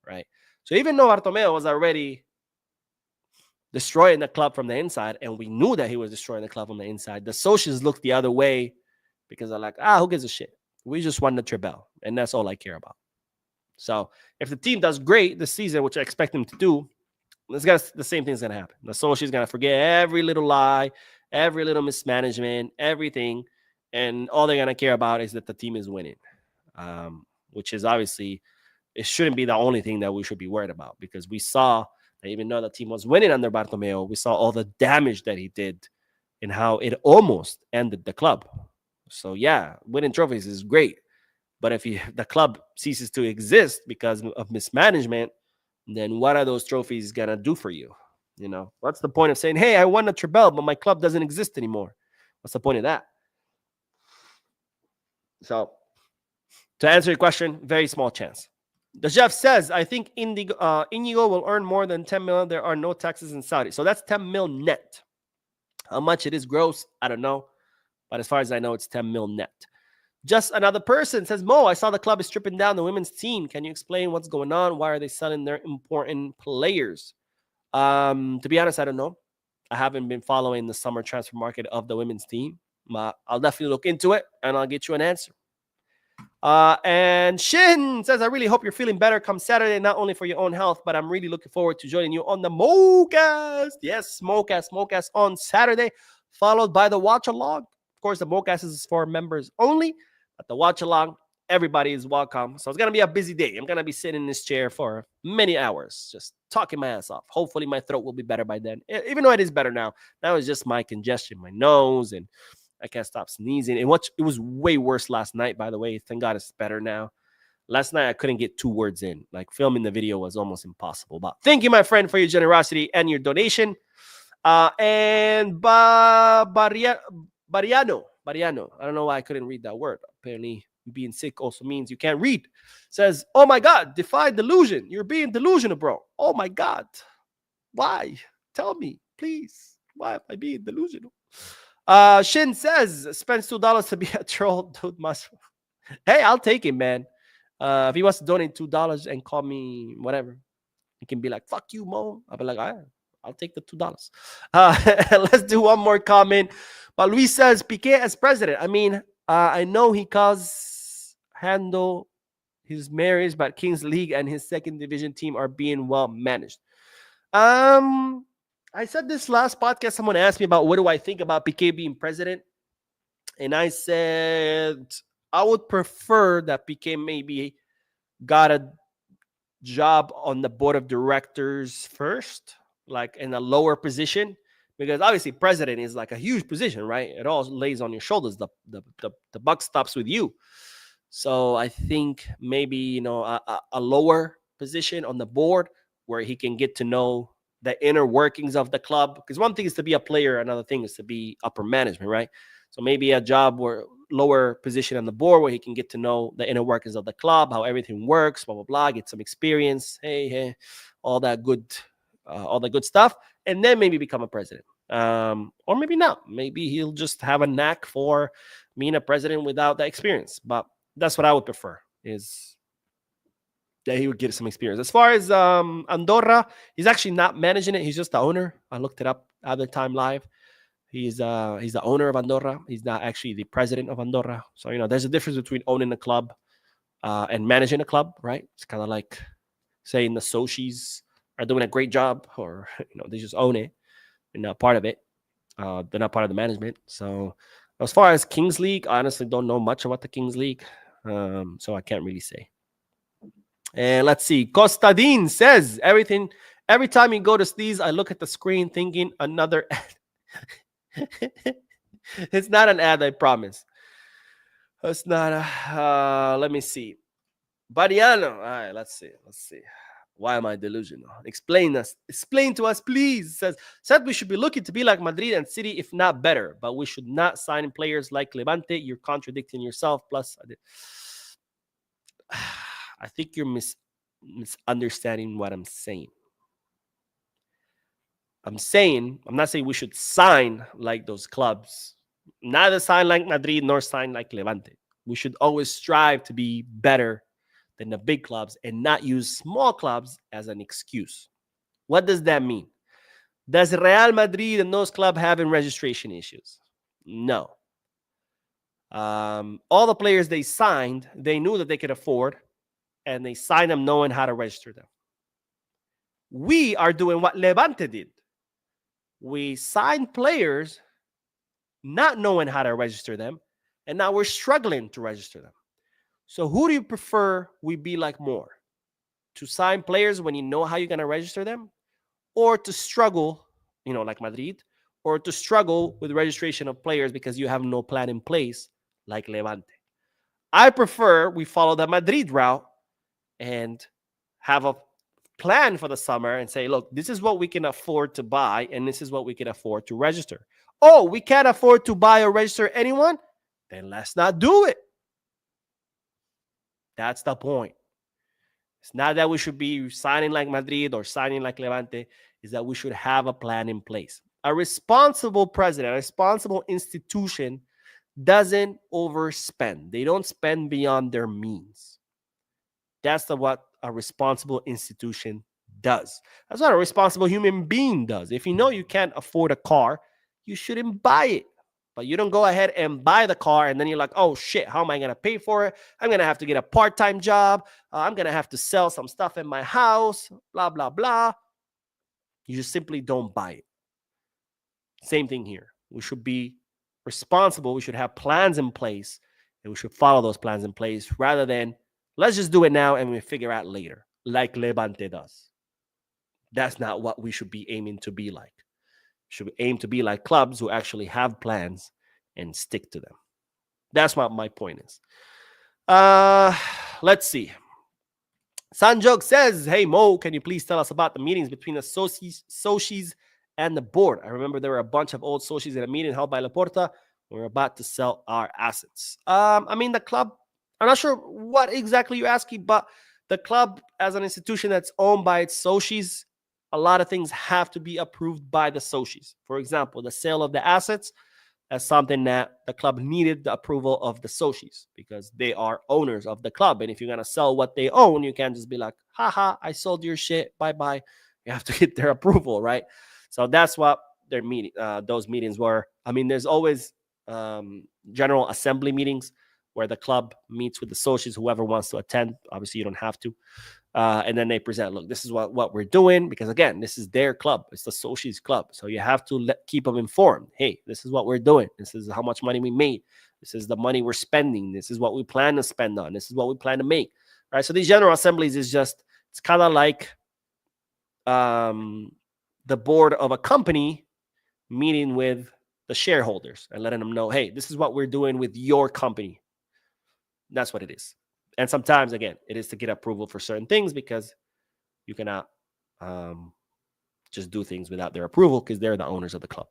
right? So even though Bartomeu was already destroying the club from the inside, and we knew that he was destroying the club from the inside, the socials looked the other way because they're like, who gives a shit? We just won the treble, and that's all I care about. So if the team does great this season, which I expect them to do, the same thing's going to happen. The social's going to forget every little lie, every little mismanagement, everything, and all they're going to care about is that the team is winning, which is obviously, it shouldn't be the only thing that we should be worried about because we saw that even though the team was winning under Bartomeu, we saw all the damage that he did and how it almost ended the club. So yeah, winning trophies is great. But if the club ceases to exist because of mismanagement, then what are those trophies going to do for you? You know, what's the point of saying, hey, I won a treble, but my club doesn't exist anymore? What's the point of that? So to answer your question, very small chance. The Jeff says, I think Inigo will earn more than 10 million. There are no taxes in Saudi. So that's 10 mil net. How much it is gross, I don't know. But as far as I know, it's 10 mil net. Just another person says, Mo, I saw the club is stripping down the women's team. Can you explain what's going on? Why are they selling their important players? To be honest, I don't know. I haven't been following the summer transfer market of the women's team. But I'll definitely look into it, and I'll get you an answer. And Shin says, I really hope you're feeling better come Saturday, not only for your own health, but I'm really looking forward to joining you on the Mocast. Yes, Mocast on Saturday, followed by the Watch Along. Of course, the Mocast is for members only, but the Watch Along, everybody is welcome. So it's going to be a busy day. I'm going to be sitting in this chair for many hours, just talking my ass off. Hopefully my throat will be better by then, even though it is better now. Now it's just my congestion, my nose, and I can't stop sneezing. And it was way worse last night, by the way. Thank God it's better now. Last night, I couldn't get 2 words in. Like, filming the video was almost impossible. But thank you, my friend, for your generosity and your donation. And Bariano. I don't know why I couldn't read that word. Apparently, being sick also means you can't read. Says, oh, my God, defy delusion. You're being delusional, bro. Oh, my God. Why? Tell me, please. Why am I being delusional? Shin says, spends $2 to be a troll. Dude, must. Hey, I'll take it, man. If he wants to donate $2 and call me whatever, he can be like, fuck you, Mo. I'll be like, all right, I'll take the $2. Let's do one more comment. But Luis says, Piqué as president. I mean, I know he calls handle his marriage, but Kings League and his second division team are being well managed. I said this last podcast, someone asked me about what do I think about Piqué being president. And I said, I would prefer that Piqué maybe got a job on the board of directors first, like in a lower position. Because obviously president is like a huge position, right? It all lays on your shoulders. The buck stops with you. So I think maybe, a lower position on the board where he can get to know the inner workings of the club. Because one thing is to be a player, another thing is to be upper management, right? So maybe a job where lower position on the board where he can get to know the inner workings of the club, how everything works, blah, blah, blah, get some experience, hey, all that good stuff, and then maybe become a president. Or maybe not. Maybe he'll just have a knack for being a president without the experience. But that's what I would prefer, is that he would get some experience. As far as Andorra, he's actually not managing it. He's just the owner. I looked it up other time live. He's the owner of Andorra. He's not actually the president of Andorra. So, there's a difference between owning a club and managing a club, right? It's kind of like saying the Sochis are doing a great job, or, they just own it and not part of it. They're not part of the management. So As far as Kings League, I honestly don't know much about the Kings League, so I can't really say. And let's see. Costadin says everything. Every time you go to sneeze, I look at the screen thinking another ad. It's not an ad, I promise. It's not a. Let me see. Bariano. All right, let's see. Let's see. Why am I delusional? Explain to us, please. Said we should be looking to be like Madrid and City, if not better. But we should not sign players like Levante. You're contradicting yourself. Plus, I think you're misunderstanding what I'm saying. I'm not saying we should sign like those clubs. Neither sign like Madrid nor sign like Levante. We should always strive to be better than the big clubs and not use small clubs as an excuse. What does that mean? Does Real Madrid and those clubs having registration issues? No. All the players they signed, they knew that they could afford, and they signed them knowing how to register them. We are doing what Levante did. We signed players not knowing how to register them, and now we're struggling to register them. So who do you prefer we be like more? To sign players when you know how you're going to register them, or to struggle, like Madrid, or to struggle with registration of players because you have no plan in place like Levante? I prefer we follow the Madrid route and have a plan for the summer and say, look, this is what we can afford to buy, and this is what we can afford to register. Oh, we can't afford to buy or register anyone? Then let's not do it. That's the point. It's not that we should be signing like Madrid or signing like Levante. It's that we should have a plan in place. A responsible president, a responsible institution doesn't overspend. They don't spend beyond their means. That's what a responsible institution does. That's what a responsible human being does. If you know you can't afford a car, you shouldn't buy it. But you don't go ahead and buy the car and then you're like, oh shit, how am I going to pay for it? I'm going to have to get a part-time job. I'm going to have to sell some stuff in my house, blah, blah, blah. You just simply don't buy it. Same thing here. We should be responsible. We should have plans in place, and we should follow those plans in place rather than let's just do it now and we figure out later, like Levante does. That's not what we should be aiming to be like. Should aim to be like clubs who actually have plans and stick to them. That's what my point is. Let's see. Sanjog says, hey, Mo, can you please tell us about the meetings between the Socis and the board? I remember there were a bunch of old Socis in a meeting held by Laporta. We're about to sell our assets. The club, I'm not sure what exactly you're asking, but the club as an institution that's owned by its Socis, a lot of things have to be approved by the Socis. For example, the sale of the assets, that's something that the club needed the approval of the Socis because they are owners of the club. And if you're going to sell what they own, you can't just be like, haha, I sold your shit, bye-bye. You have to get their approval, right? So that's what their meeting, those meetings were. There's always general assembly meetings where the club meets with the Socis, whoever wants to attend. Obviously, you don't have to. And then they present, look, this is what we're doing, because again, this is their club. It's the Socis club. So you have to keep them informed. Hey, this is what we're doing. This is how much money we made. This is the money we're spending. This is what we plan to spend on. This is what we plan to make. Right. So these general assemblies it's kind of like the board of a company meeting with the shareholders and letting them know, hey, this is what we're doing with your company. That's what it is. And sometimes, again, it is to get approval for certain things because you cannot just do things without their approval because they're the owners of the club.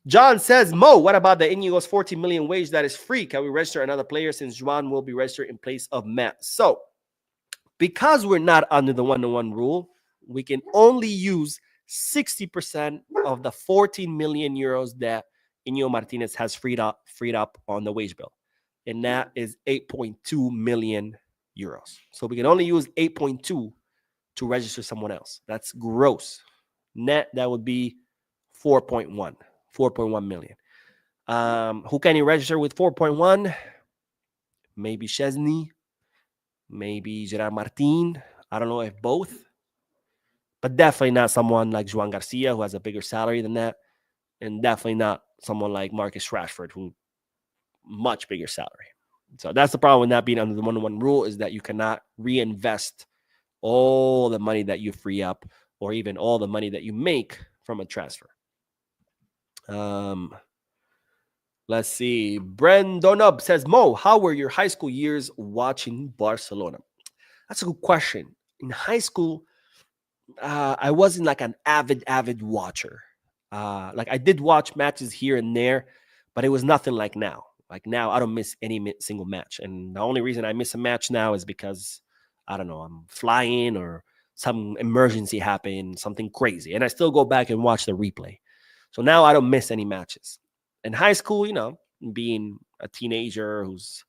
John says, Mo, what about the Inigo's 14 million wage that is free? Can we register another player since Juan will be registered in place of Matt? So, because we're not under the one-to-one rule, we can only use 60% of the 14 million euros that Inigo Martinez has freed up on the wage bill. And that is 8.2 million euros. So we can only use 8.2 to register someone else. That's gross. Net, that would be 4.1 million. Who can you register with 4.1? Maybe Chesney, maybe Gerard Martin. I don't know if both, but definitely not someone like Joan Garcia, who has a bigger salary than that, and definitely not someone like Marcus Rashford, who much bigger salary. So that's the problem with not being under the 1-1 rule, is that you cannot reinvest all the money that you free up or even all the money that you make from a transfer. Let's see. Brendonub says, Mo, how were your high school years watching Barcelona? That's a good question. In high school, I wasn't like an avid watcher. Like I did watch matches here and there, but it was nothing like now. Like now, I don't miss any single match. And the only reason I miss a match now is because, I don't know, I'm flying or some emergency happened, something crazy. And I still go back and watch the replay. So now I don't miss any matches. In high school, being a teenager who's,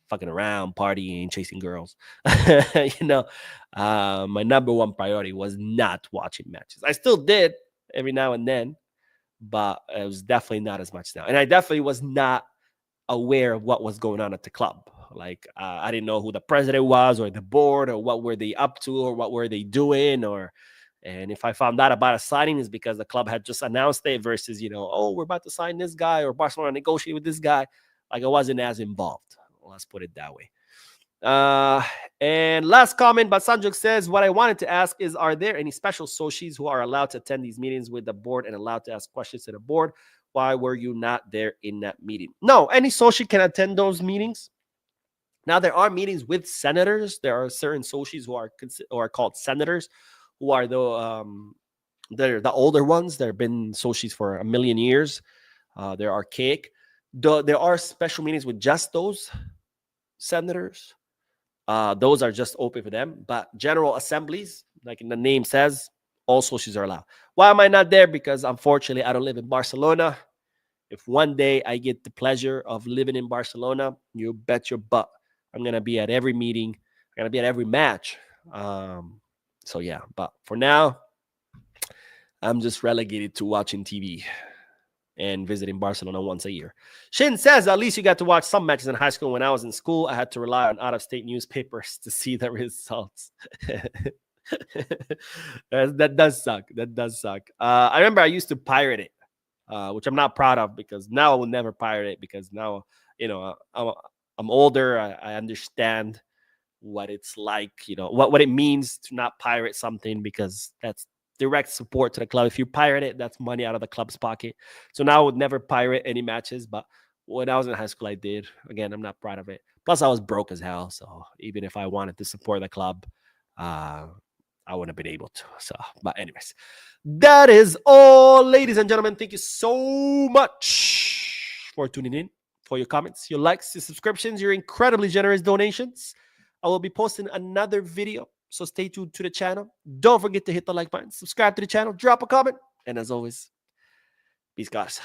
fucking around, partying, chasing girls, my number one priority was not watching matches. I still did every now and then, but it was definitely not as much now. And I definitely was not aware of what was going on at the club. Like, I didn't know who the president was or the board or what were they up to or what were they doing. And if I found out about a signing, is because the club had just announced it versus, oh, we're about to sign this guy or Barcelona negotiate with this guy. Like, I wasn't as involved. Let's put it that way. And last comment, Basanjuk says, what I wanted to ask is, are there any special socios who are allowed to attend these meetings with the board and allowed to ask questions to the board? Why were you not there in that meeting? No, any soci can attend those meetings. Now, there are meetings with senators. There are certain socios who are called senators, who are they're the older ones. There have been socios for a million years. They're archaic. There are special meetings with just those senators. Those are just open for them. But general assemblies, like in the name says, all socios are allowed. Why am I not there? Because unfortunately, I don't live in Barcelona. If one day I get the pleasure of living in Barcelona, you bet your butt I'm going to be at every meeting. I'm going to be at every match. So, yeah. But for now, I'm just relegated to watching TV and visiting Barcelona once a year. Shin says, at least you got to watch some matches in high school. When I was in school, I had to rely on out-of-state newspapers to see the results. That does suck. That does suck. I remember I used to pirate it, which I'm not proud of, because now I will never pirate it, because now, I'm older. I understand what it's like, what it means to not pirate something, because that's direct support to the club. If you pirate it, that's money out of the club's pocket. So now I would never pirate any matches, but when I was in high school, I did. Again, I'm not proud of it. Plus, I was broke as hell. So even if I wanted to support the club, I wouldn't have been able to. So, but anyways, that is all, ladies and gentlemen. Thank you so much for tuning in, for your comments, your likes, your subscriptions, your incredibly generous donations. I will be posting another video, so stay tuned to the channel. Don't forget to hit the like button, subscribe to the channel, drop a comment, and as always, peace, guys.